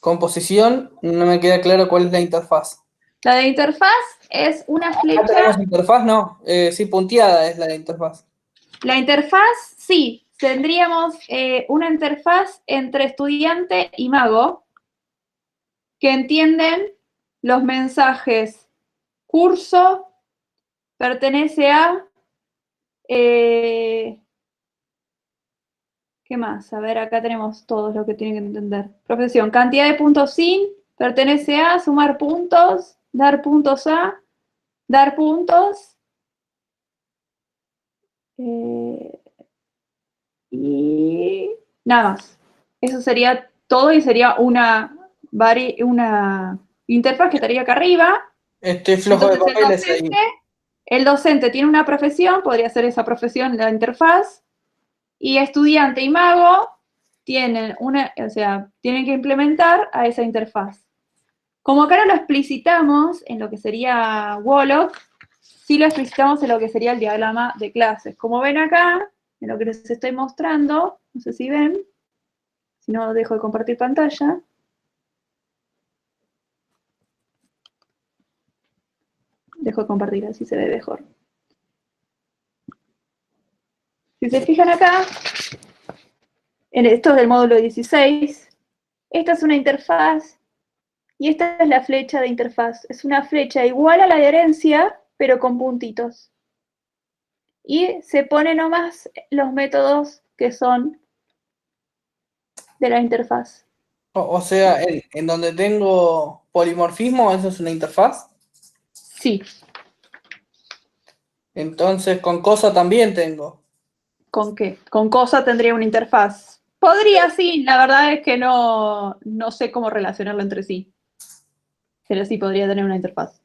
Speaker 4: composición, no me queda claro cuál es la interfaz.
Speaker 1: La de interfaz es una
Speaker 4: ¿Acá
Speaker 1: flecha.
Speaker 4: tenemos interfaz? No, sí, punteada es la de interfaz.
Speaker 1: La interfaz, sí, tendríamos una interfaz entre estudiante y mago que entienden los mensajes curso, pertenece a, ¿qué más? A ver, acá tenemos todos lo que tienen que entender. Profesión, cantidad de puntos sin, pertenece a, sumar puntos, dar puntos a, dar puntos. Y nada más. Eso sería todo y sería una interfaz que estaría acá arriba.
Speaker 4: Estoy flojo de
Speaker 1: Entonces
Speaker 4: papeles ahí.
Speaker 1: el docente tiene una profesión, podría ser esa profesión la interfaz, y estudiante y mago tienen tienen que implementar a esa interfaz. Como acá no lo explicitamos en lo que sería Wollock, sí lo explicitamos en lo que sería el diagrama de clases. Como ven acá, en lo que les estoy mostrando, no sé si ven, si no dejo de compartir pantalla. Dejo de compartir, así se ve mejor. Si se fijan acá, esto es del módulo 16, esta es una interfaz y esta es la flecha de interfaz. Es una flecha igual a la de herencia, pero con puntitos. Y se ponen nomás los métodos que son de la interfaz.
Speaker 4: O sea, en donde tengo polimorfismo, eso es una interfaz.
Speaker 1: Sí.
Speaker 4: Entonces con cosa también tengo.
Speaker 1: ¿Con qué? Con cosa tendría una interfaz. Podría, sí, la verdad es que no sé cómo relacionarlo entre sí. Pero sí podría tener una interfaz.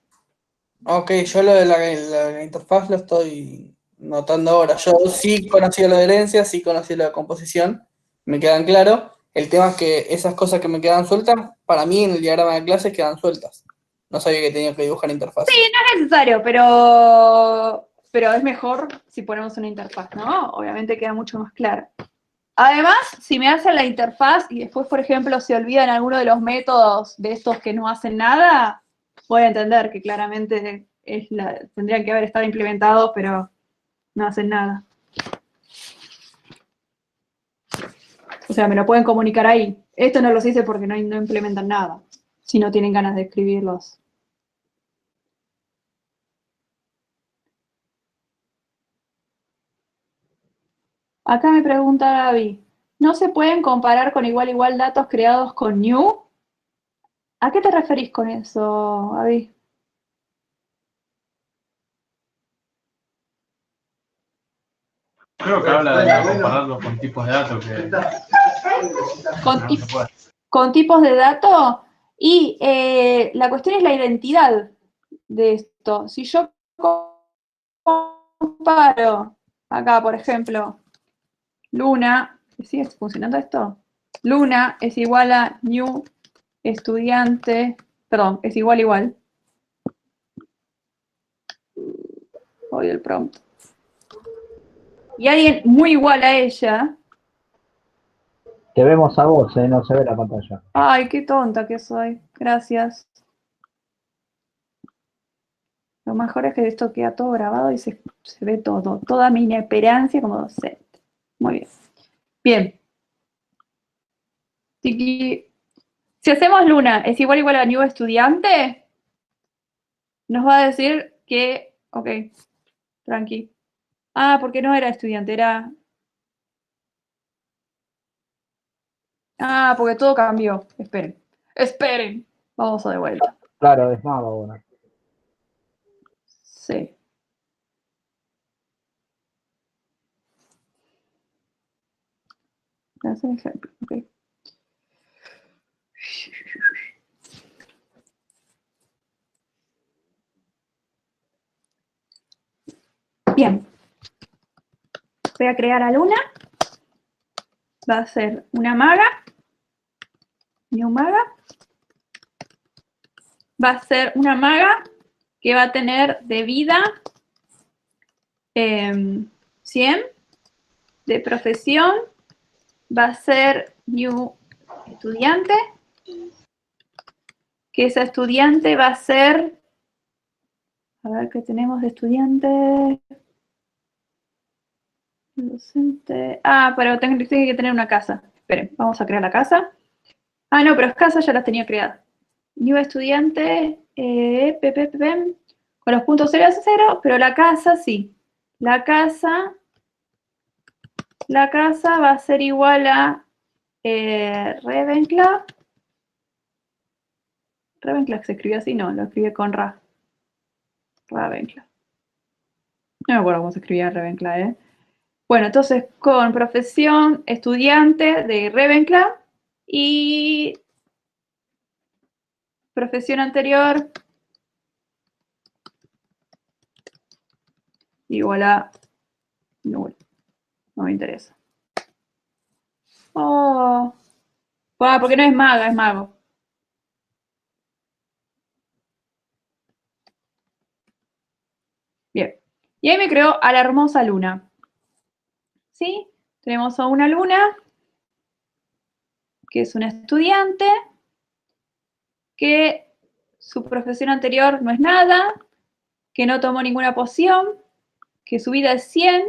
Speaker 4: Ok, yo lo de la interfaz lo estoy notando ahora. Yo sí conocía lo de herencia, sí conocía lo de composición, me quedan claro. El tema es que esas cosas que me quedan sueltas, para mí en el diagrama de clases quedan sueltas. No sabía que tenía que dibujar interfaces.
Speaker 1: No es necesario, pero es mejor si ponemos una interfaz, ¿no? Obviamente queda mucho más claro. Además, si me hacen la interfaz y después, por ejemplo, se olvidan alguno de los métodos de estos que no hacen nada, voy a entender que claramente tendrían que haber estado implementados, pero no hacen nada. O sea, me lo pueden comunicar ahí. Esto no los hice porque no implementan nada, si no tienen ganas de escribirlos. Acá me pregunta Gaby, ¿no se pueden comparar con igual datos creados con new? ¿A qué te referís con eso, Gaby?
Speaker 3: Creo que habla de compararlo con tipos de datos que
Speaker 1: Con,
Speaker 3: no
Speaker 1: tip-
Speaker 3: se puede.
Speaker 1: con tipos de datos y la cuestión es la identidad de esto. Si yo comparo acá, por ejemplo, Luna, ¿sigue funcionando esto? Luna es igual a new estudiante, perdón, es igual. Voy el prompt. Y alguien muy igual a ella.
Speaker 2: Te vemos a vos, no se ve la pantalla.
Speaker 1: Ay, qué tonta que soy. Gracias. Lo mejor es que esto queda todo grabado y se ve todo. Toda mi inexperiencia como docente. Muy bien. Bien. Si hacemos Luna es igual a new estudiante, nos va a decir que, ok, tranqui. Ah, porque no era estudiante, era... Ah, porque todo cambió. Esperen. Esperen. Vamos a de vuelta.
Speaker 2: Claro, es más ahora.
Speaker 1: Sí. Voy a hacer ejemplo. Ok. Bien. Voy a crear a Luna. Va a ser una maga. New maga. Va a ser una maga que va a tener de vida 100. De profesión va a ser new estudiante. Que esa estudiante va a ser... A ver qué tenemos de estudiante. Docente. Ah, pero tengo que tener una casa. Esperen, vamos a crear la casa. Ah, no, pero es casa ya las tenía creadas. New estudiante, con los puntos 0 a 0, pero la casa sí. La casa va a ser igual a Ravenclaw. Ravenclaw se escribió así, no, lo escribí con Ra. Ravenclaw. No me acuerdo cómo se escribía Ravenclaw, ¿eh? Bueno, entonces con profesión estudiante de Ravenclaw y profesión anterior igual a null. No me interesa. Oh, porque no es maga, es mago. Bien. Y ahí me creó a la hermosa Luna. ¿Sí? Tenemos a una Luna, que es una estudiante, que su profesión anterior no es nada, que no tomó ninguna poción, que su vida es 100,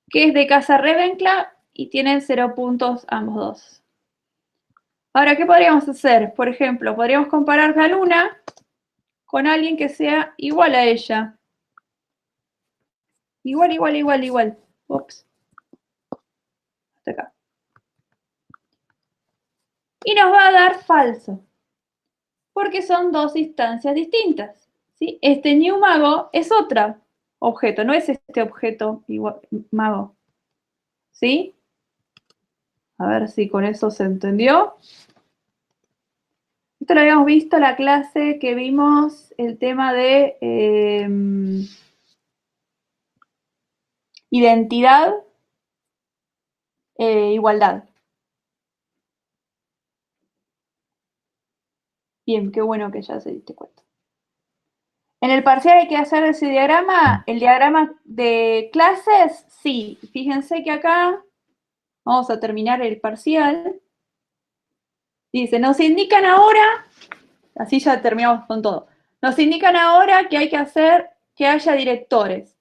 Speaker 1: que es de casa Ravenclaw y tienen 0 puntos ambos dos. Ahora, ¿qué podríamos hacer? Por ejemplo, podríamos comparar la Luna con alguien que sea igual a ella. Igual. Ups. Hasta acá. Y nos va a dar falso. Porque son dos instancias distintas. ¿Sí? Este new mago es otro objeto, no es este objeto igual, mago. ¿Sí? A ver si con eso se entendió. Esto lo habíamos visto en la clase que vimos el tema de identidad, igualdad. Bien, qué bueno que ya se diste cuenta. En el parcial hay que hacer ese diagrama, el diagrama de clases, sí. Fíjense que acá vamos a terminar el parcial. Dice, nos indican ahora, así ya terminamos con todo, nos indican ahora que hay que hacer que haya directores.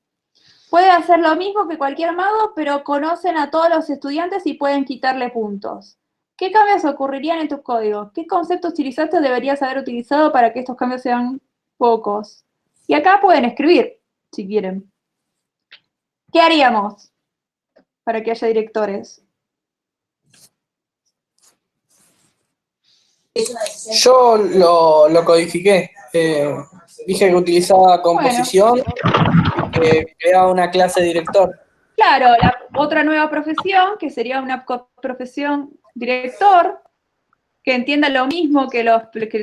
Speaker 1: Puede hacer lo mismo que cualquier mago, pero conocen a todos los estudiantes y pueden quitarle puntos. ¿Qué cambios ocurrirían en tus códigos? ¿Qué conceptos utilizaste deberías haber utilizado para que estos cambios sean pocos? Y acá pueden escribir, si quieren. ¿Qué haríamos para que haya directores?
Speaker 4: Yo lo codifiqué. Dije que utilizaba composición y que creaba una clase de director.
Speaker 1: Claro, la otra nueva profesión, que sería una profesión director, que entienda lo mismo que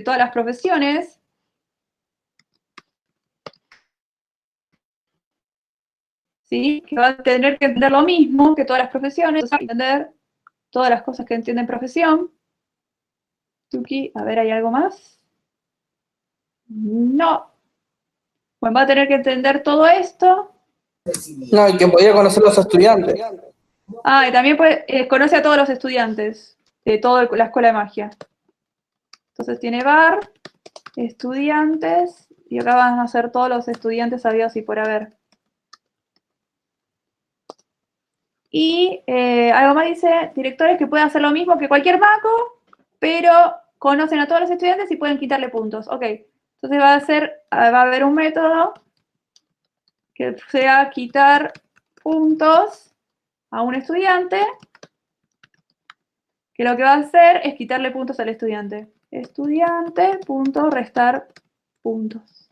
Speaker 1: todas las profesiones. ¿Sí? Que va a tener que entender lo mismo que todas las profesiones, entender todas las cosas que entienden profesión. Tuki, a ver, ¿hay algo más? No. Bueno, va a tener que entender todo esto.
Speaker 4: No, y que podía conocer los estudiantes.
Speaker 1: Ah, y también conoce a todos los estudiantes de toda la escuela de magia. Entonces tiene bar, estudiantes, y acá van a ser todos los estudiantes habidos y por haber. Y algo más dice, directores que pueden hacer lo mismo que cualquier mago, pero conocen a todos los estudiantes y pueden quitarle puntos. Ok, entonces va a haber un método que sea quitar puntos a un estudiante, que lo que va a hacer es quitarle puntos al estudiante. Estudiante, punto, restar puntos.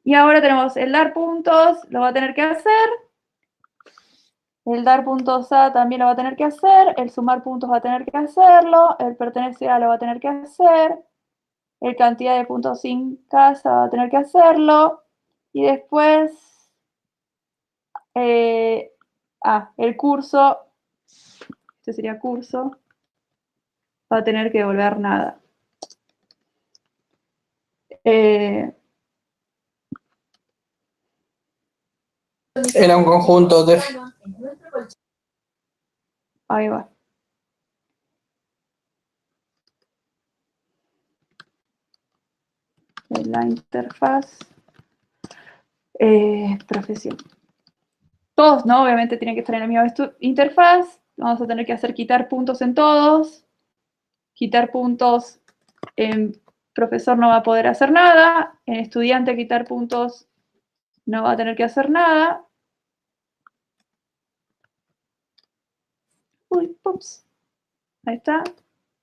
Speaker 1: Y ahora tenemos el dar puntos, lo va a tener que hacer. El dar puntos a también lo va a tener que hacer. El sumar puntos va a tener que hacerlo. El pertenecer a lo va a tener que hacer. El cantidad de puntos sin casa va a tener que hacerlo. Y después, el curso, este sería curso, va a tener que devolver nada.
Speaker 4: Era un conjunto de...
Speaker 1: Ahí va. La interfaz. Profesión. Todos, ¿no? Obviamente tienen que estar en la misma interfaz. Vamos a tener que hacer quitar puntos en todos. Quitar puntos en profesor no va a poder hacer nada. En estudiante quitar puntos no va a tener que hacer nada. Uy, ups. Ahí está.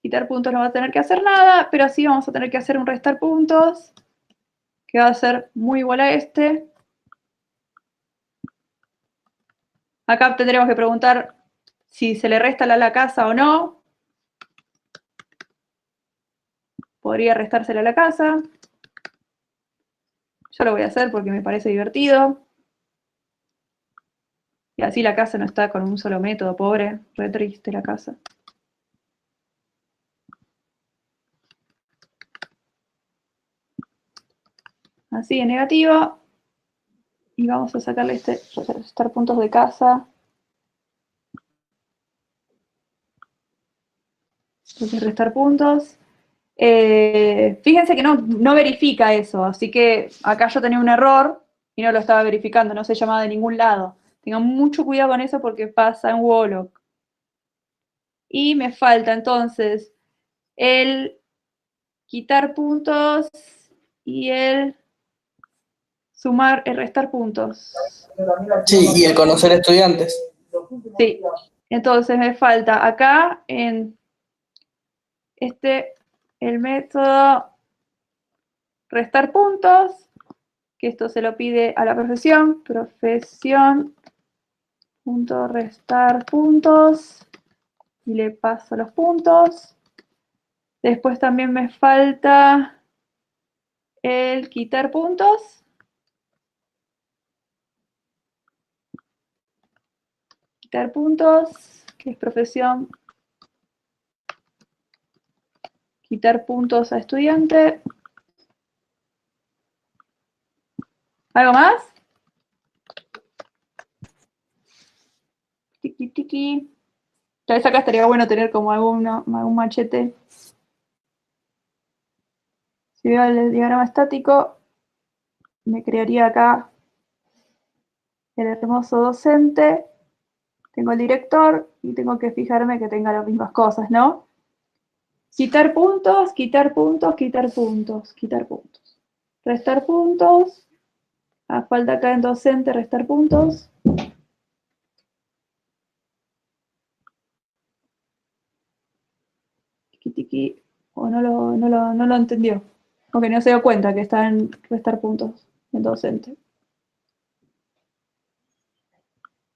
Speaker 1: Quitar puntos no va a tener que hacer nada, pero sí vamos a tener que hacer un restar puntos, que va a ser muy igual a este. Acá tendremos que preguntar si se le resta la casa o no. Podría restársela a la casa. Yo lo voy a hacer porque me parece divertido. Y así la casa no está con un solo método, pobre. Re triste la casa. Así en negativo. Y vamos a sacarle restar puntos de casa. Entonces restar puntos. Fíjense que no verifica eso, así que acá yo tenía un error y no lo estaba verificando, no se llamaba de ningún lado. Tengan mucho cuidado con eso porque pasa en Wolock. Y me falta entonces el quitar puntos y el sumar, el restar puntos.
Speaker 4: Sí, y el conocer estudiantes.
Speaker 1: Sí, entonces me falta acá en el método restar puntos, que esto se lo pide a la profesión, punto restar puntos, y le paso los puntos. Después también me falta el quitar puntos. Quitar puntos, que es profesión. Quitar puntos a estudiante. ¿Algo más? Tiki, tiki. Tal vez acá estaría bueno tener como algún machete. Si veo el diagrama estático, me crearía acá el hermoso docente. Tengo el director y tengo que fijarme que tenga las mismas cosas, ¿no? Quitar puntos, quitar puntos, quitar puntos, quitar puntos. Restar puntos. Falta acá en docente restar puntos. Tiki, tiki. O no lo entendió. O que no se dio cuenta que está en restar puntos en docente.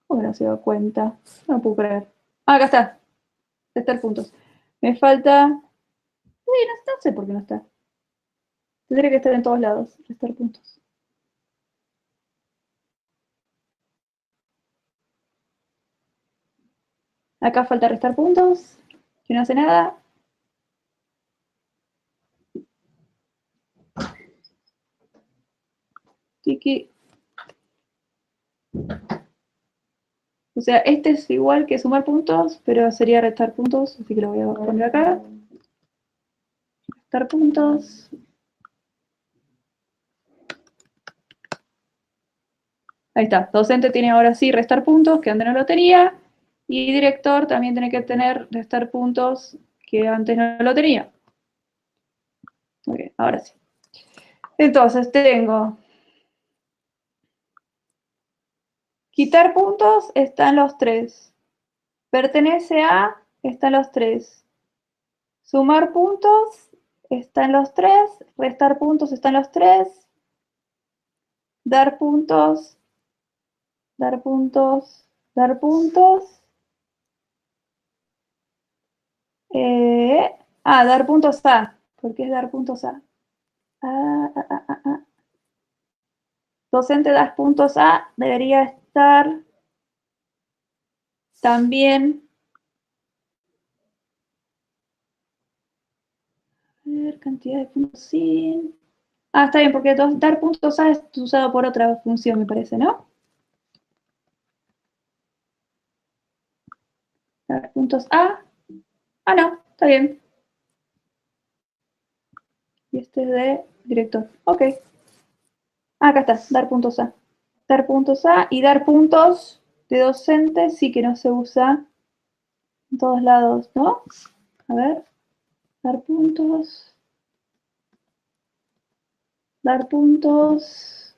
Speaker 1: O que no se dio cuenta. No puedo creer. Acá está. Restar puntos. Me falta. Uy, no sé por qué no está. Tendría que estar en todos lados. Restar puntos. Acá falta restar puntos. Que no hace nada. Tiki. O sea, este es igual que sumar puntos, pero sería restar puntos, así que lo voy a poner acá. Restar puntos. Ahí está. Docente tiene ahora sí restar puntos, que antes no lo tenía. Y director también tiene que tener restar puntos, que antes no lo tenía. Ok, ahora sí. Entonces tengo quitar puntos, están los tres. Pertenece a, están los tres. Sumar puntos, están los tres. Restar puntos, están los tres. Dar puntos, dar puntos, dar puntos. Dar puntos a. ¿Por qué es dar puntos a? docente dar puntos a debería estar también. A ver, cantidad de puntos sin. Ah, está bien, porque dar puntos a es usado por otra función, me parece, ¿no? Dar puntos a. Ah, no, está bien. Y este es de director. Ok. Ah, acá está, dar puntos a. Dar puntos a y dar puntos de docente sí que no se usa en todos lados, ¿no? A ver. Dar puntos. Dar puntos.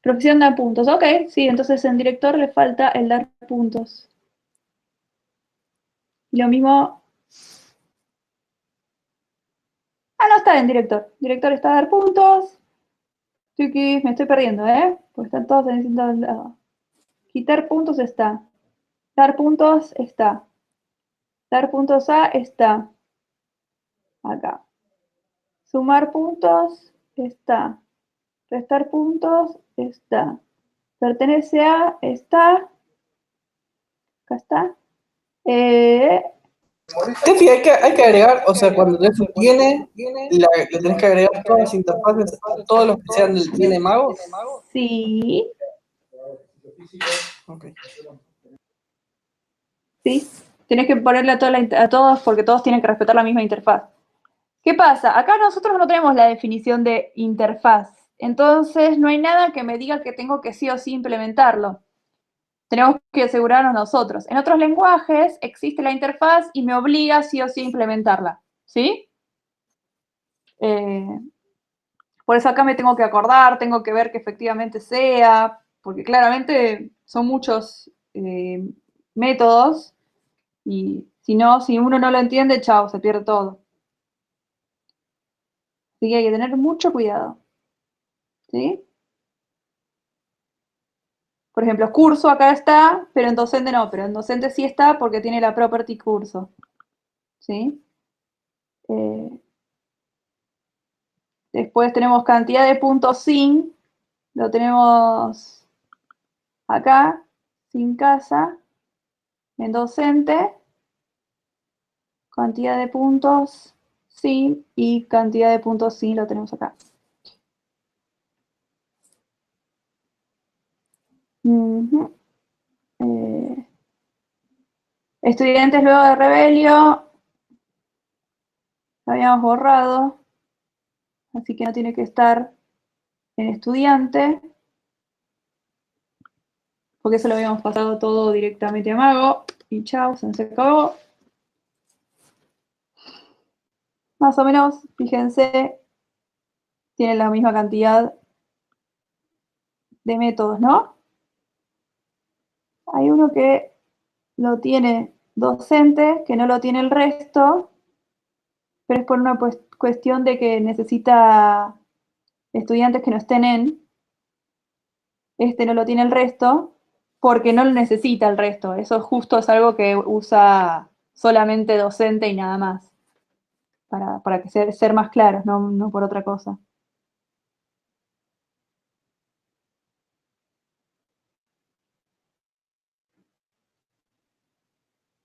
Speaker 1: Profesión da puntos. Ok, sí, entonces en director le falta el dar puntos. Y lo mismo. Ah, no está en director. Director está a dar puntos. Chiquis, me estoy perdiendo, ¿eh? Porque están todos en distintos lados. Quitar puntos está. Dar puntos está. Dar puntos a está. Acá. Sumar puntos está. Restar puntos está. Pertenece a está. Acá está.
Speaker 5: Tefi, hay que agregar, o sea, cuando tenés un tiene, le tenés que agregar todas las interfaces a todos los que sean del tiene mago.
Speaker 1: Sí.
Speaker 5: Okay.
Speaker 1: Sí. Tienes que ponerle a todos porque todos tienen que respetar la misma interfaz. ¿Qué pasa? Acá nosotros no tenemos la definición de interfaz. Entonces no hay nada que me diga que tengo que sí o sí implementarlo. Tenemos que asegurarnos nosotros. En otros lenguajes existe la interfaz y me obliga sí o sí a implementarla. ¿Sí? Por eso acá me tengo que acordar, tengo que ver que efectivamente sea, porque claramente son muchos métodos y si no, si uno no lo entiende, chao, se pierde todo. Así que hay que tener mucho cuidado. ¿Sí? Por ejemplo, curso acá está, pero en docente no, pero en docente sí está porque tiene la property curso. ¿Sí? Después tenemos cantidad de puntos sin, lo tenemos acá, sin casa, en docente, cantidad de puntos sin y cantidad de puntos sin lo tenemos acá. Uh-huh. Estudiantes luego de Rebelio, lo habíamos borrado, así que no tiene que estar en estudiante, porque eso lo habíamos pasado todo directamente a Mago, y chao, se acabó. Más o menos, fíjense, tienen la misma cantidad de métodos, ¿no? Hay uno que lo tiene docente, que no lo tiene el resto, pero es por una cuestión de que necesita estudiantes que no estén en, este no lo tiene el resto, porque no lo necesita el resto. Eso justo es algo que usa solamente docente y nada más, para que ser más claros, no por otra cosa.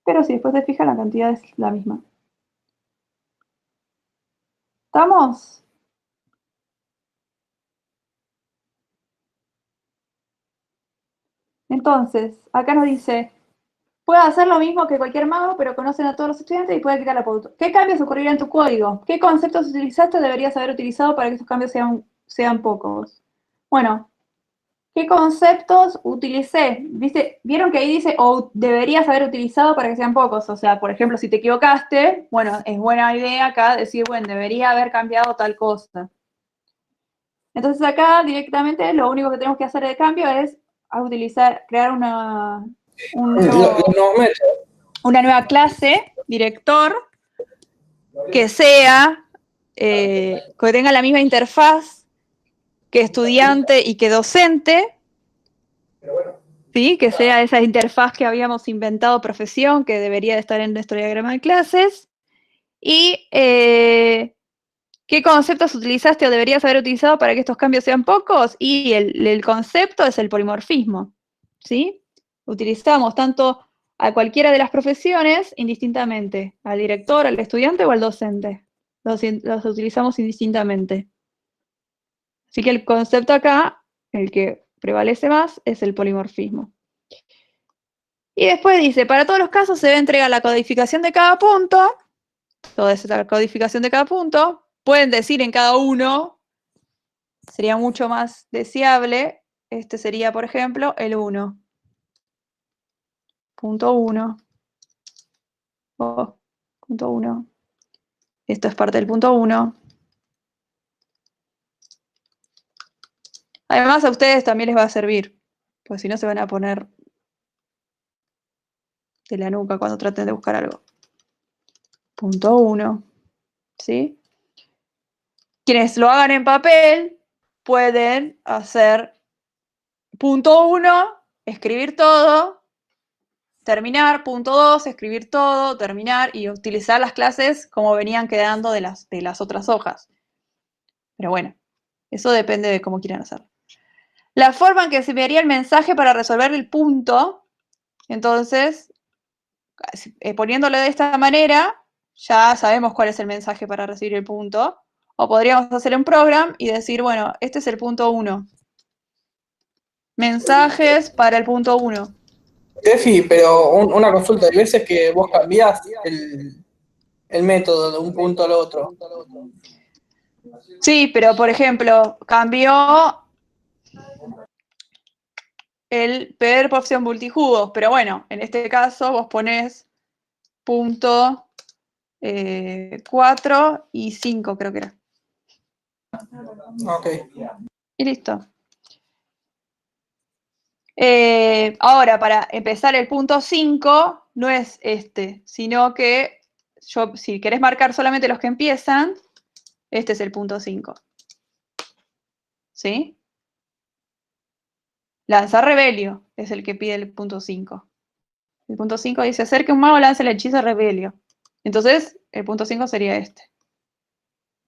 Speaker 1: Pero si después te fijas, la cantidad es la misma. ¿Estamos? Entonces, acá nos dice, puede hacer lo mismo que cualquier mago, pero conocen a todos los estudiantes y puede quitar la pauta. ¿Qué cambios ocurrirán en tu código? ¿Qué conceptos utilizaste o deberías haber utilizado para que esos cambios sean pocos? Bueno, ¿qué conceptos utilicé? ¿Vieron que ahí dice o deberías haber utilizado para que sean pocos? O sea, por ejemplo, si te equivocaste, bueno, es buena idea acá decir, bueno, debería haber cambiado tal cosa. Entonces acá directamente lo único que tenemos que hacer de cambio es crear una nueva clase, director, que tenga la misma interfaz que estudiante y que docente, ¿sí? Que sea esa interfaz que habíamos inventado profesión, que debería de estar en nuestro diagrama de clases, y ¿Qué conceptos utilizaste o deberías haber utilizado para que estos cambios sean pocos? Y el concepto es el polimorfismo, ¿sí? Utilizamos tanto a cualquiera de las profesiones indistintamente, al director, al estudiante o al docente. Los utilizamos indistintamente. Así que el concepto acá, el que prevalece más, es el polimorfismo. Y después dice, para todos los casos se debe entregar la codificación de cada punto, toda esa codificación de cada punto, pueden decir en cada uno, sería mucho más deseable, este sería, por ejemplo, el 1. Punto 1. Punto 1. Esto es parte del punto 1. Además, a ustedes también les va a servir, pues si no se van a poner de la nuca cuando traten de buscar algo. Punto 1. ¿Sí? Quienes lo hagan en papel pueden hacer punto 1, escribir todo, terminar, punto 2, escribir todo, terminar y utilizar las clases como venían quedando de las otras hojas. Pero bueno, eso depende de cómo quieran hacerlo. La forma en que se enviaría el mensaje para resolver el punto, entonces, poniéndolo de esta manera, ya sabemos cuál es el mensaje para recibir el punto. O podríamos hacer un program y decir, bueno, este es el punto 1. Mensajes para el punto 1.
Speaker 5: Tefi, pero una consulta, hay veces que vos cambiás el método de un punto al otro.
Speaker 1: Sí, pero por ejemplo, cambió el pedir por opción multijugos, pero bueno, en este caso vos ponés punto 4 y 5, creo que era.
Speaker 5: Ok.
Speaker 1: Y listo. Ahora, para empezar el punto 5, no es este, sino que si querés marcar solamente los que empiezan, este es el punto 5. ¿Sí? Lanzar Rebelio es el que pide el punto 5. El punto 5 dice, hacer que un mago lance el hechizo Rebelio. Entonces, el punto 5 sería este.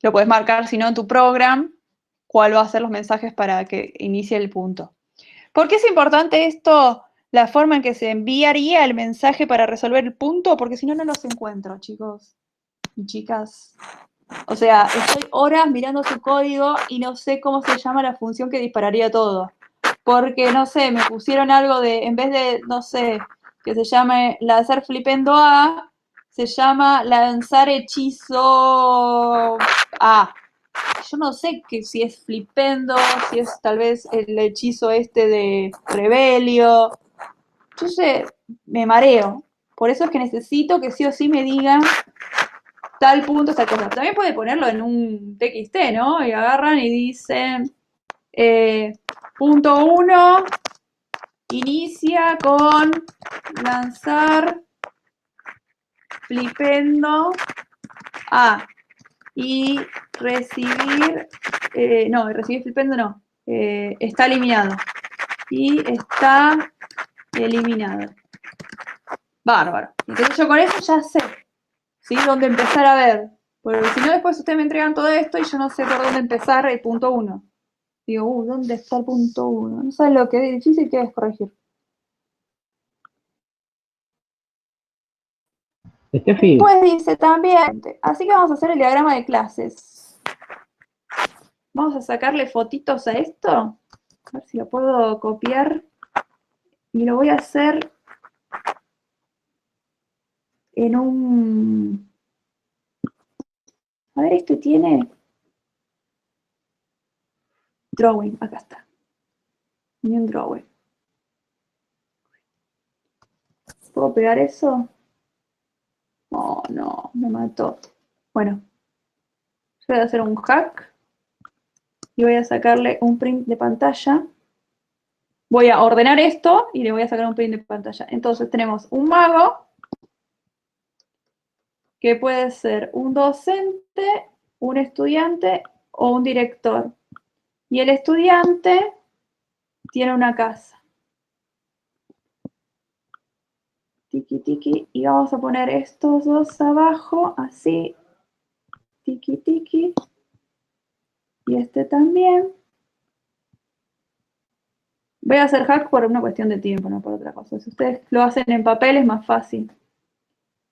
Speaker 1: Lo puedes marcar, si no, en tu program, cuál va a ser los mensajes para que inicie el punto. ¿Por qué es importante esto? La forma en que se enviaría el mensaje para resolver el punto, porque si no, no los encuentro, chicos y chicas. O sea, estoy horas mirando su código y no sé cómo se llama la función que dispararía todo. Porque, no sé, me pusieron algo de, en vez de, no sé, que se llame lanzar flipendo A, se llama lanzar hechizo A. Yo no sé si es flipendo, si es tal vez el hechizo este de Rebelio. Yo me mareo. Por eso es que necesito que sí o sí me digan tal punto, tal cosa. También puede ponerlo en un TXT, ¿no? Y agarran y dicen punto 1 inicia con lanzar flipendo A y recibir, recibir flipendo no, está eliminado. Y está eliminado. Bárbaro. Entonces yo con eso ya sé, ¿sí? Dónde empezar a ver. Porque si no, después ustedes me entregan todo esto y yo no sé por dónde empezar el punto 1. Digo, ¿dónde está el punto 1? No sabes lo que es difícil que es corregir.
Speaker 2: Steffi,
Speaker 1: Después dice también, así que vamos a hacer el diagrama de clases. Vamos a sacarle fotitos a esto. A ver si lo puedo copiar. Y lo voy a hacer en un... A ver, este tiene... Drawing, acá está. Ni un drawing. ¿Puedo pegar eso? Oh, no, me mató. Bueno, yo voy a hacer un hack y voy a sacarle un print de pantalla. Voy a ordenar esto y le voy a sacar un print de pantalla. Entonces tenemos un mago, que puede ser un docente, un estudiante o un director. Y el estudiante tiene una casa. Tiki, tiki. Y vamos a poner estos dos abajo, así. Tiki, tiki. Y este también. Voy a hacer hack por una cuestión de tiempo, no por otra cosa. Si ustedes lo hacen en papel es más fácil.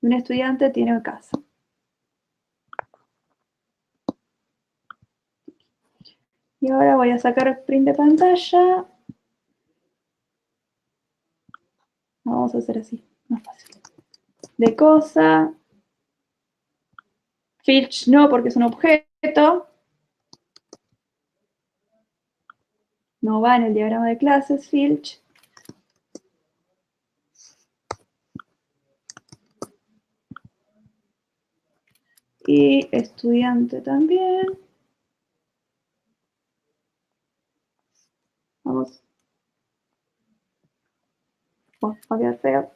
Speaker 1: Un estudiante tiene casa. Y ahora voy a sacar print de pantalla. Vamos a hacer así, más fácil. De cosa. Filch no, porque es un objeto. No va en el diagrama de clases, Filch. Y estudiante también. Vamos. Oh, va a quedar feo.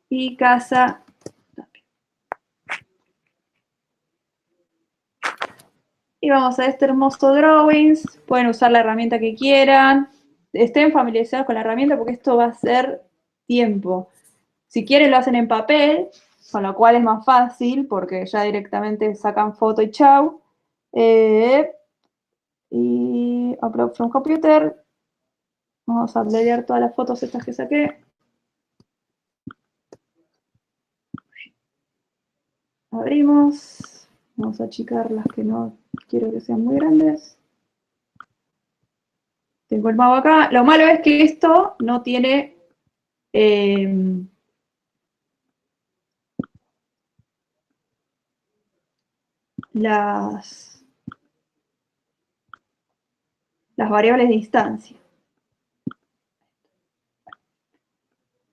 Speaker 1: Y casa también. Y vamos a este hermoso drawings. Pueden usar la herramienta que quieran. Estén familiarizados con la herramienta porque esto va a ser tiempo. Si quieren lo hacen en papel, con lo cual es más fácil porque ya directamente sacan foto y chau. Y upload from computer. Vamos a uploadear todas las fotos estas que saqué. Abrimos. Vamos a achicar las que no quiero que sean muy grandes. Tengo el mago acá. Lo malo es que esto no tiene las variables de instancia.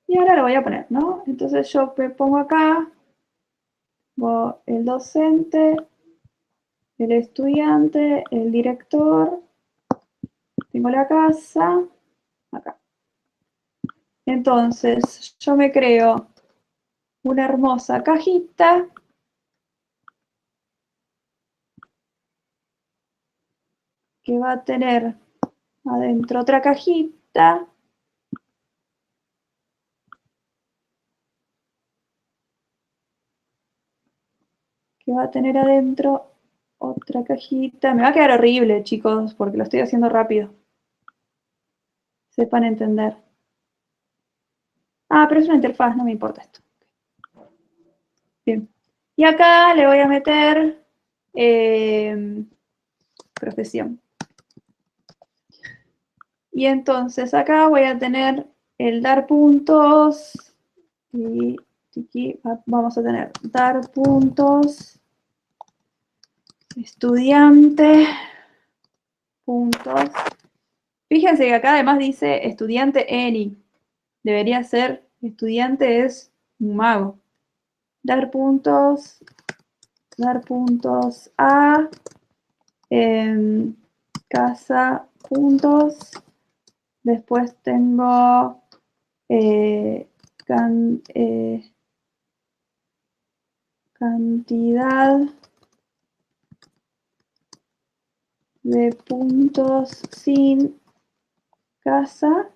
Speaker 1: Y ahora lo voy a poner, ¿no? Entonces yo me pongo acá, el docente, el estudiante, el director, tengo la casa, acá. Entonces yo me creo una hermosa cajita que va a tener adentro otra cajita. Que va a tener adentro otra cajita. Me va a quedar horrible, chicos, porque lo estoy haciendo rápido. Sepan entender. Ah, pero es una interfaz, no me importa esto. Bien. Y acá le voy a meter profesión. Y entonces acá voy a tener el dar puntos. Y aquí vamos a tener dar puntos. Estudiante. Puntos. Fíjense que acá además dice estudiante Eni. Debería ser estudiante es un mago. Dar puntos a casa puntos. Después tengo cantidad de puntos sin casa.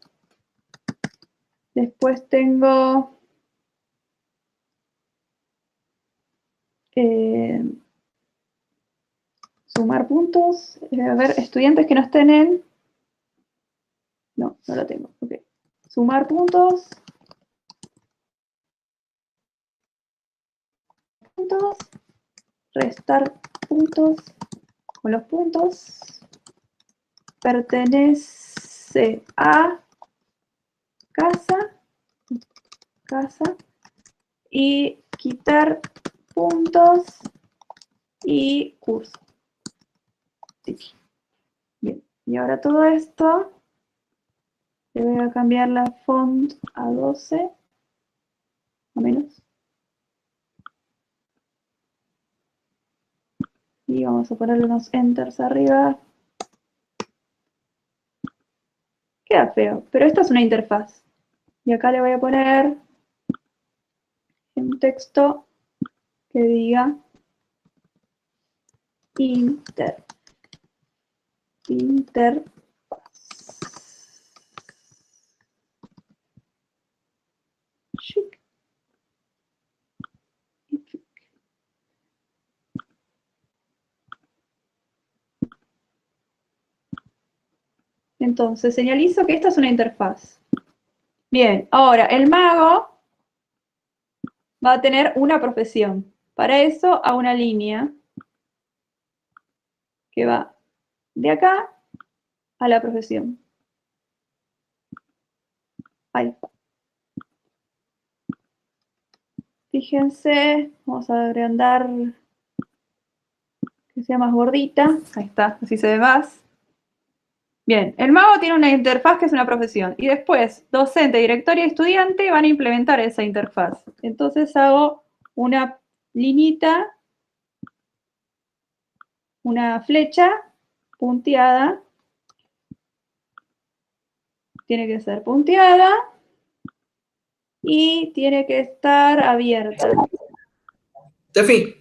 Speaker 1: Después tengo sumar puntos. A ver, estudiantes que no estén en... No, no lo tengo. Ok. Sumar puntos. Restar puntos con los puntos. Pertenece a casa. Y quitar puntos y curso. Sí. Bien, y ahora todo esto le voy a cambiar la font a 12 o menos. Y vamos a ponerle unos enters arriba. Queda feo, pero esta es una interfaz. Y acá le voy a poner un texto que diga interfaz. Entonces, señalizo que esta es una interfaz. Bien, ahora, el mago va a tener una profesión. Para eso, a una línea que va de acá a la profesión. Ahí. Fíjense, vamos a agrandar que sea más gordita. Ahí está, así se ve más. Bien, el mago tiene una interfaz que es una profesión. Y después, docente, directorio y estudiante van a implementar esa interfaz. Entonces hago una liñita, una flecha punteada. Tiene que ser punteada y tiene que estar abierta.
Speaker 5: Tefi,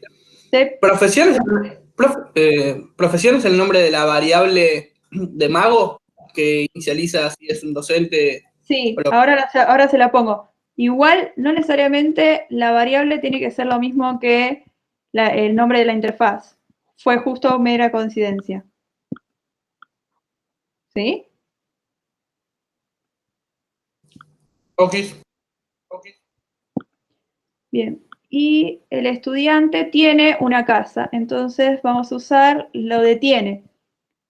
Speaker 1: Se-
Speaker 5: profesión es el nombre de la variable de mago que inicializa si es un docente.
Speaker 1: Sí,
Speaker 5: Pero-
Speaker 1: ahora se la pongo. Igual, no necesariamente la variable tiene que ser lo mismo que el nombre de la interfaz. Fue justo mera coincidencia. ¿Sí?
Speaker 5: Ok.
Speaker 1: Bien. Y el estudiante tiene una casa. Entonces vamos a usar lo de tiene.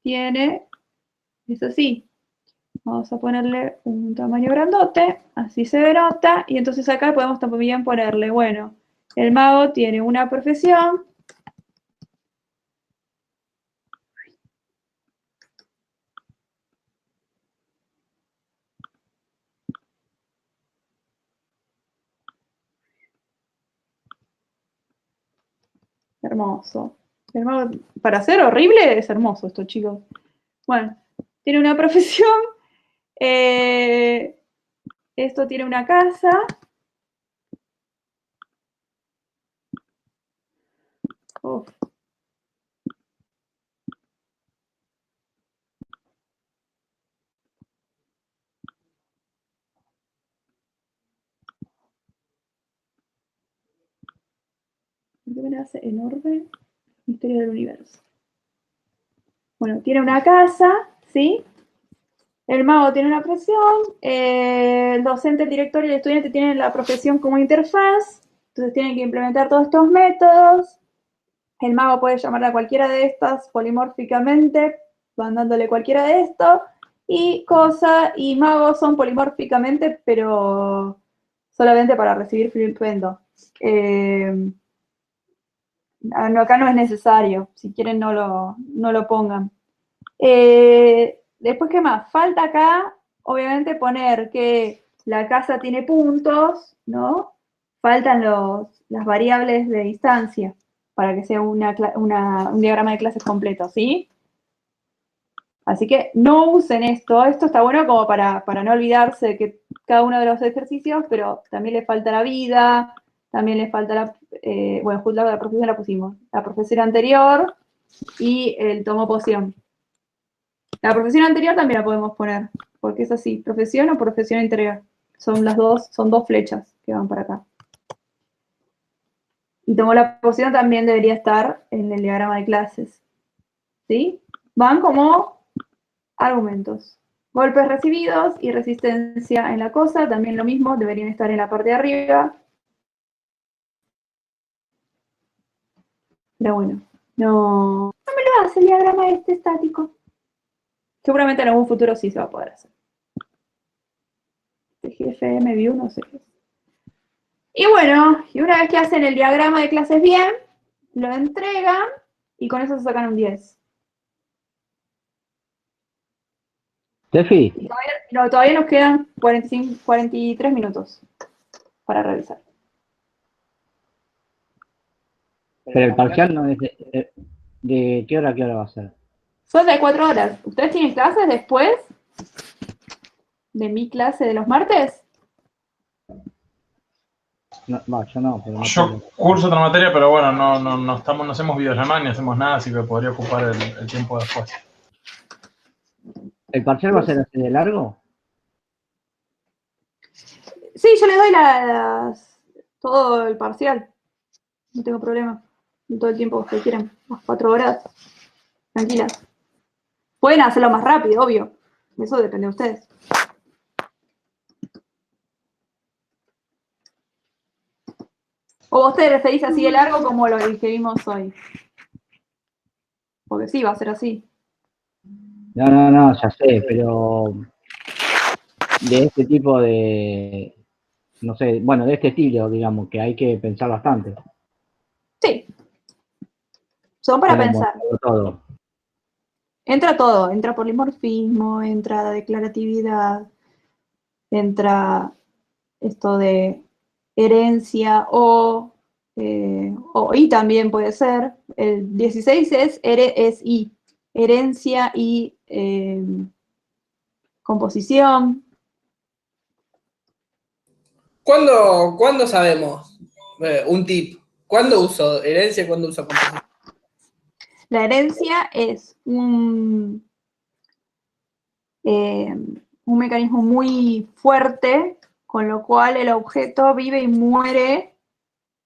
Speaker 1: Tiene, es así. Vamos a ponerle un tamaño grandote, así se nota, y entonces acá podemos también ponerle, bueno, el mago tiene una profesión, hermoso. El mago, para ser horrible, es hermoso esto, chicos. Bueno, tiene una profesión, esto tiene una casa, uf. ¿Qué me hace enorme? Misterio del universo. Bueno, tiene una casa, ¿sí? El mago tiene una profesión, el docente, el director y el estudiante tienen la profesión como interfaz, entonces tienen que implementar todos estos métodos. El mago puede llamar a cualquiera de estas polimórficamente, mandándole cualquiera de estos, y cosa y mago son polimórficamente, pero solamente para recibir flipendo. Acá no es necesario, si quieren no lo pongan. Después, ¿qué más? Falta acá, obviamente, poner que la casa tiene puntos, ¿no? Faltan las variables de distancia para que sea un diagrama de clases completo, ¿sí? Así que no usen esto. Esto está bueno como para no olvidarse de que cada uno de los ejercicios, pero también le falta la vida, también le falta bueno, justo la profesión la pusimos, la profesión anterior y el tomo poción. La profesión anterior también la podemos poner, porque es así, profesión o profesión interior. Son dos flechas que van para acá. Y tomo la poción también debería estar en el diagrama de clases. ¿Sí? Van como argumentos. Golpes recibidos y resistencia en la cosa, también lo mismo, deberían estar en la parte de arriba. Pero bueno, no me lo hace el diagrama este estático. Seguramente en algún futuro sí se va a poder hacer. GFM View, no sé qué. Y bueno, y una vez que hacen el diagrama de clases bien, lo entregan y con eso se sacan un 10.
Speaker 2: Tefi,
Speaker 1: Todavía nos quedan 43 minutos para revisar.
Speaker 2: pero el parcial no es de qué hora a qué hora va a ser.
Speaker 1: Son de 4 horas. ¿Ustedes tienen clases después de mi clase de los martes?
Speaker 2: No, yo no, pero no
Speaker 3: Yo
Speaker 2: tengo.
Speaker 3: curso otra materia, pero bueno, no hacemos videollamada ni hacemos nada, así que podría ocupar el tiempo después.
Speaker 2: ¿El parcial va a ser así de largo?
Speaker 1: Sí, yo les doy todo el parcial. No tengo problema. Todo el tiempo que quieran. Las 4 horas. Tranquilas. Pueden hacerlo más rápido, obvio. Eso depende de ustedes. O vos te referís así de largo como lo que vimos hoy. Porque sí, va a ser así.
Speaker 2: No, ya sé, pero de este tipo de, no sé, bueno, de este estilo, digamos, que hay que pensar bastante.
Speaker 1: Sí. Son para
Speaker 2: Como
Speaker 1: pensar.
Speaker 2: todo.
Speaker 1: Entra todo. Entra polimorfismo, entra declaratividad, entra esto de herencia y también puede ser. El 16 es I. Herencia y composición.
Speaker 5: ¿Cuándo sabemos? Un tip. ¿Cuándo uso herencia y cuándo uso composición?
Speaker 1: La herencia es un mecanismo muy fuerte, con lo cual el objeto vive y muere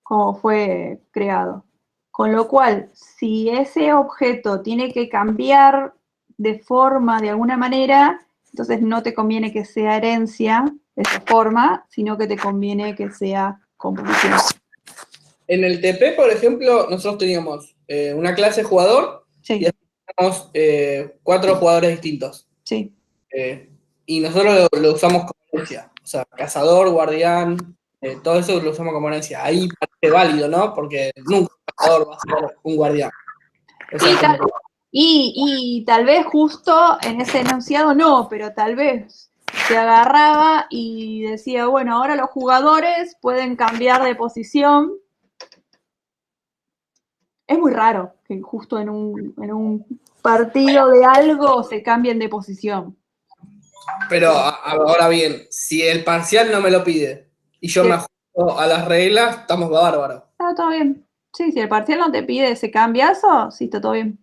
Speaker 1: como fue creado. Con lo cual, si ese objeto tiene que cambiar de forma de alguna manera, entonces no te conviene que sea herencia de esa forma, sino que te conviene que sea composición.
Speaker 5: En el TP, por ejemplo, nosotros teníamos una clase jugador
Speaker 1: Sí.
Speaker 5: y después teníamos 4 jugadores distintos.
Speaker 1: Sí.
Speaker 5: Y nosotros lo usamos como herencia. O sea, cazador, guardián, todo eso lo usamos como herencia. Ahí parece válido, ¿no? Porque nunca un cazador va a ser un guardián. O sea,
Speaker 1: Y tal vez justo en ese enunciado no, pero tal vez se agarraba y decía, bueno, ahora los jugadores pueden cambiar de posición. Es muy raro que justo en un partido de algo se cambien de posición.
Speaker 5: pero ahora bien, si el parcial no me lo pide y yo me ajusto a las reglas, estamos bárbaros.
Speaker 1: Está todo bien. Sí, si el parcial no te pide ese cambiazo, sí, está todo bien.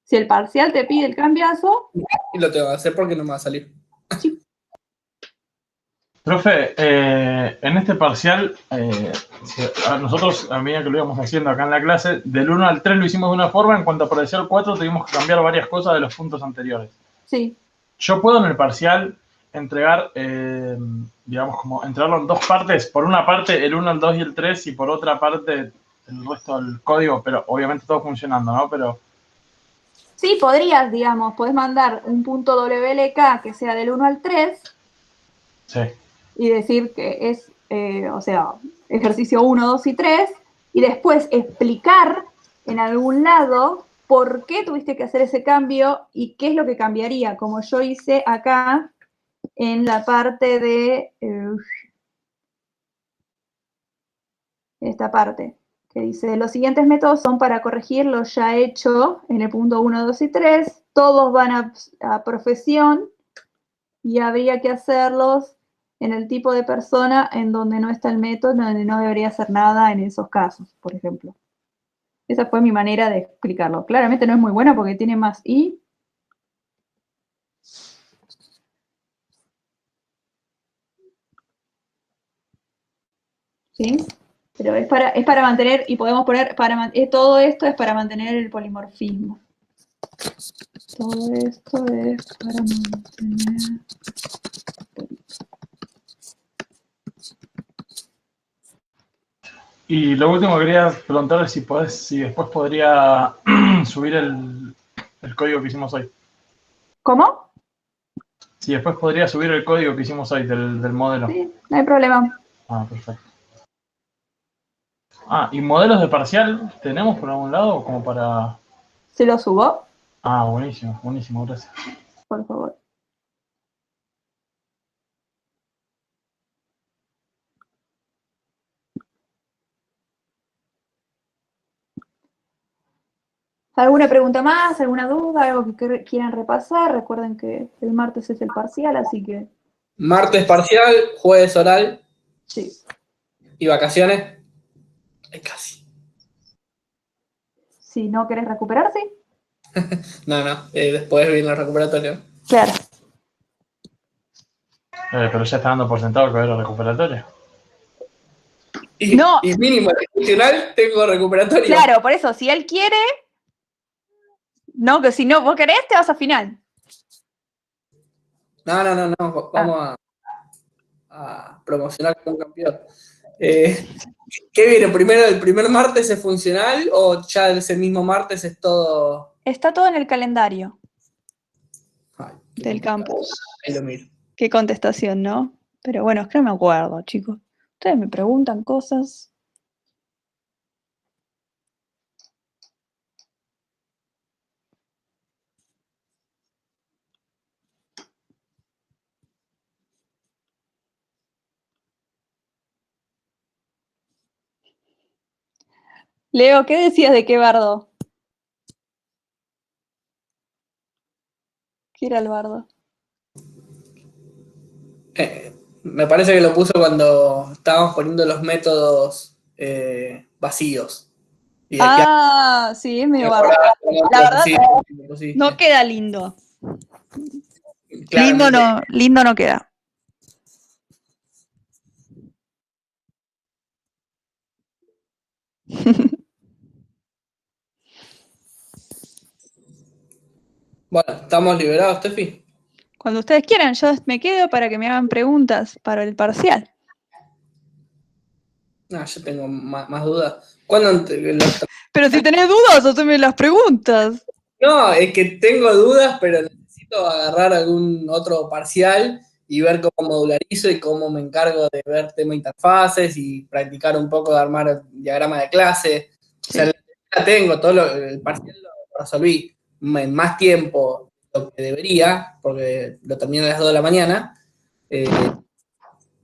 Speaker 1: Si el parcial te pide el cambiazo,
Speaker 5: Y lo tengo que hacer porque no me va a salir.
Speaker 1: sí.
Speaker 3: Profe, en este parcial, nosotros, a medida que lo íbamos haciendo acá en la clase, del 1 al 3 lo hicimos de una forma, en cuanto apareció el 4 tuvimos que cambiar varias cosas de los puntos anteriores.
Speaker 1: Sí.
Speaker 3: Yo puedo en el parcial entregar, digamos, como entregarlo en dos partes. Por una parte el 1, el 2 y el 3 y por otra parte el resto del código, pero obviamente todo funcionando, ¿no? Pero
Speaker 1: Sí, podrías, digamos, podés mandar un punto WLK que sea del 1 al 3
Speaker 3: sí.
Speaker 1: y decir que es, o sea, ejercicio 1, 2 y 3, y después explicar en algún lado por qué tuviste que hacer ese cambio y qué es lo que cambiaría, como yo hice acá en la parte de esta parte, que dice, los siguientes métodos son para corregir lo ya hecho en el punto 1, 2 y 3, todos van a profesión y habría que hacerlos en el tipo de persona en donde no está el método, donde no debería hacer nada en esos casos, por ejemplo. Esa fue mi manera de explicarlo. Claramente no es muy buena porque tiene más i. ¿Sí? Pero es para mantener, y podemos poner, todo esto es para mantener el polimorfismo. Todo esto es para mantener...
Speaker 3: Y lo último que quería preguntar es si después podría subir el código que hicimos hoy.
Speaker 1: ¿Cómo?
Speaker 3: Si después podría subir el código que hicimos hoy del modelo.
Speaker 1: Sí, no hay problema.
Speaker 3: Ah, perfecto. ¿Y modelos de parcial tenemos por algún lado como para...?
Speaker 1: ¿Se lo subo?
Speaker 3: Ah, buenísimo, buenísimo, gracias.
Speaker 1: Por favor. ¿Alguna pregunta más? ¿Alguna duda? ¿Algo que quieran repasar? Recuerden que el martes es el parcial, así que...
Speaker 5: Martes parcial, jueves oral.
Speaker 1: Sí.
Speaker 5: ¿Y vacaciones? Casi.
Speaker 1: Si no querés recuperar, sí.
Speaker 5: No, después viene el recuperatorio.
Speaker 1: Claro.
Speaker 3: Pero ya está dando por sentado que va a haber recuperatorio.
Speaker 5: Y,
Speaker 1: No.
Speaker 5: y mínimo funcional tengo recuperatorio.
Speaker 1: Claro, por eso, si él quiere... No, que si no, vos querés, te vas a final.
Speaker 5: No. Vamos a promocionar como un campeón. ¿Qué viene? ¿Primero el primer martes es funcional o ya ese mismo martes es todo?
Speaker 1: Está todo en el calendario
Speaker 5: Ay, qué
Speaker 1: del
Speaker 5: complicado.
Speaker 1: campus.
Speaker 5: Ahí lo miro.
Speaker 1: Qué contestación, ¿no? Pero bueno, es que no me acuerdo, chicos. Ustedes me preguntan cosas. Leo, ¿qué decías de qué bardo? ¿Qué era el bardo?
Speaker 5: Me parece que lo puso cuando estábamos poniendo los métodos vacíos. Y aquí
Speaker 1: Sí, es medio bardo. La verdad, no queda lindo.
Speaker 5: claramente.
Speaker 1: Lindo no queda.
Speaker 5: Bueno, ¿estamos liberados, Tefi?
Speaker 1: Cuando ustedes quieran, yo me quedo para que me hagan preguntas para el parcial.
Speaker 5: No, yo tengo más dudas. ¿Cuándo
Speaker 1: Pero si tenés dudas, haceme las preguntas.
Speaker 5: No, es que tengo dudas, pero necesito agarrar algún otro parcial y ver cómo modularizo y cómo me encargo de ver tema interfaces y practicar un poco de armar diagrama de clase. O sea, la tengo, el parcial lo resolví en más tiempo de lo que debería, porque lo terminé a las 2 de la mañana,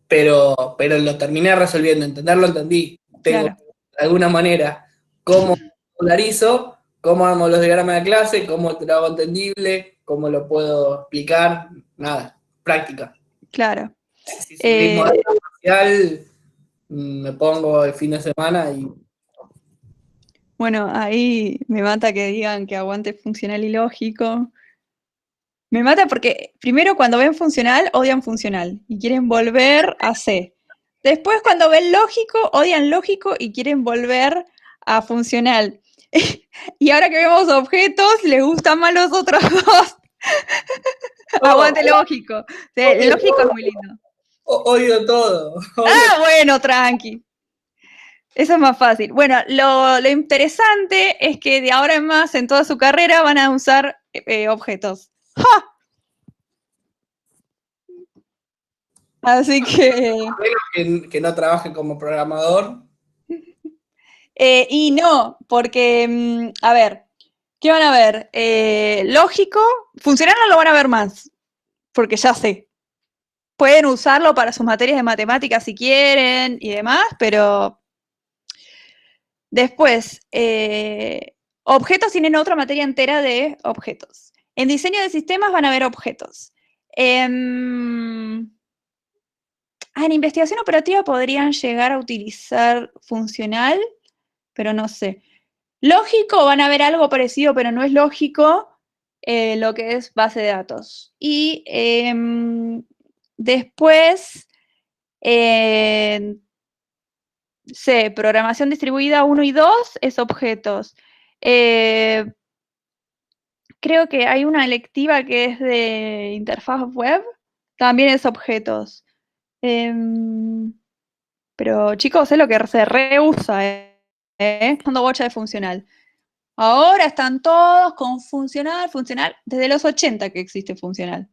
Speaker 5: pero lo terminé resolviendo, entenderlo entendí. Tengo
Speaker 1: Claro.
Speaker 5: de alguna manera cómo modularizo, cómo armo los diagramas de clase, cómo lo hago entendible, cómo lo puedo explicar, nada, práctica.
Speaker 1: Claro.
Speaker 5: Si es un ritmo parcial, me pongo el fin de semana y...
Speaker 1: Bueno, ahí me mata que digan que aguante funcional y lógico. Me mata porque primero cuando ven funcional, odian funcional y quieren volver a C. Después cuando ven lógico, odian lógico y quieren volver a funcional. Y ahora que vemos objetos, les gustan más los otros dos. Aguante lógico. Sí, el lógico es muy lindo.
Speaker 5: Odio todo.
Speaker 1: Bueno, tranqui. Eso es más fácil. Bueno, lo interesante es que de ahora en más en toda su carrera van a usar objetos. ¡Ja! Así
Speaker 5: Que no trabaje como programador.
Speaker 1: Y no, porque, a ver, ¿qué van a ver? Lógico, funcional no lo van a ver más, porque ya sé. Pueden usarlo para sus materias de matemáticas si quieren y demás, pero después, objetos tienen otra materia entera de objetos. En diseño de sistemas van a ver objetos. En investigación operativa podrían llegar a utilizar funcional, pero no sé. Lógico, van a ver algo parecido, pero no es lógico, lo que es base de datos. Y después, C, programación distribuida 1 y 2 es objetos. Creo que hay una electiva que es de interfaz web, también es objetos. Pero chicos, es lo que se reusa, cuando bocha de funcional. Ahora están todos con funcional, desde los 80 que existe funcional.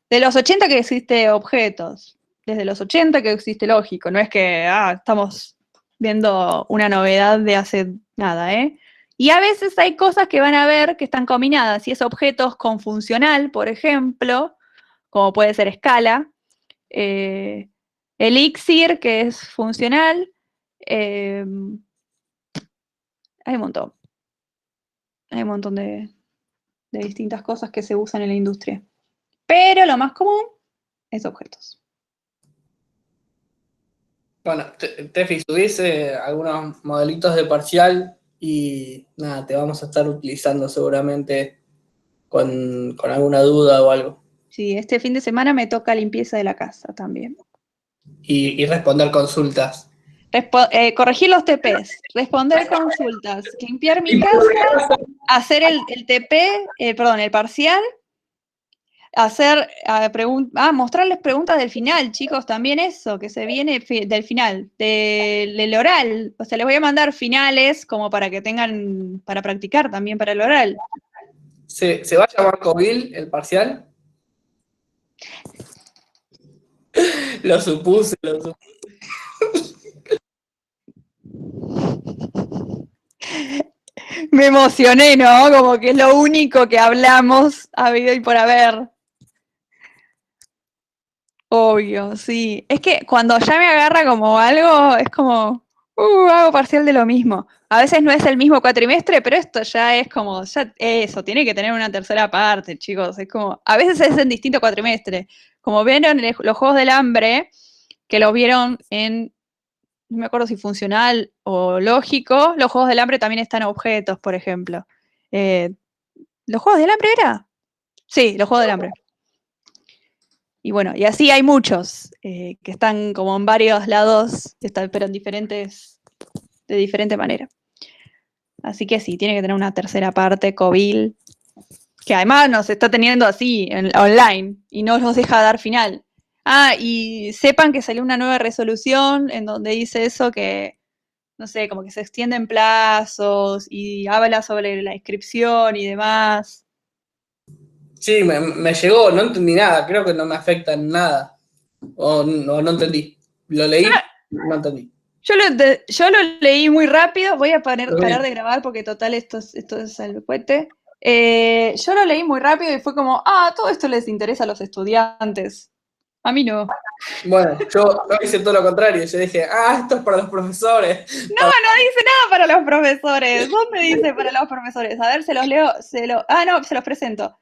Speaker 1: De los 80 que existe objetos. Desde los 80 que existe lógico. No es que estamos viendo una novedad de hace nada, ¿eh? Y a veces hay cosas que van a ver que están combinadas. Si es objetos con funcional, por ejemplo, como puede ser escala, Elixir, que es funcional, hay un montón. Hay un montón de distintas cosas que se usan en la industria. Pero lo más común es objetos.
Speaker 5: Bueno, Tefi, subís algunos modelitos de parcial y nada, te vamos a estar utilizando seguramente con alguna duda o algo.
Speaker 1: Sí, este fin de semana me toca limpieza de la casa también.
Speaker 5: Y responder consultas.
Speaker 1: Corregir los TPs, responder consultas, limpiar mi casa, hacer el TP, el parcial, mostrarles preguntas del final, chicos, también eso, que se viene del final, del oral. O sea, les voy a mandar finales como para que tengan, para practicar también para el oral.
Speaker 5: ¿Se va a llamar COVID el parcial? Lo supuse.
Speaker 1: Me emocioné, ¿no? Como que es lo único que hablamos habido y por haber. Obvio, sí. Es que cuando ya me agarra como algo, es como, hago parcial de lo mismo. A veces no es el mismo cuatrimestre, pero esto ya es como, ya eso, tiene que tener una tercera parte, chicos. Es como, a veces es en distinto cuatrimestre. Como vieron los Juegos del Hambre, que los vieron en, no me acuerdo si funcional o lógico, los Juegos del Hambre también están objetos, por ejemplo. ¿Los Juegos del Hambre era? Sí, los Juegos del Hambre. Y bueno, y así hay muchos que están como en varios lados, pero en de diferente manera. Así que sí, tiene que tener una tercera parte, Covil, que además nos está teniendo así, online, y no nos deja dar final. Y sepan que salió una nueva resolución en donde dice eso que, no sé, como que se extienden plazos y habla sobre la inscripción y demás.
Speaker 5: Sí, me llegó, no entendí nada, creo que no me afecta en nada. O no entendí. Lo leí, no entendí.
Speaker 1: Yo lo leí muy rápido, voy a parar de grabar porque total esto es al cohete. Yo lo leí muy rápido y fue como, todo esto les interesa a los estudiantes. A mí no.
Speaker 5: Bueno, yo hice todo lo contrario, yo dije, esto es para los profesores.
Speaker 1: No dice nada para los profesores. ¿Dónde dice para los profesores? A ver, se los leo, no, se los presento.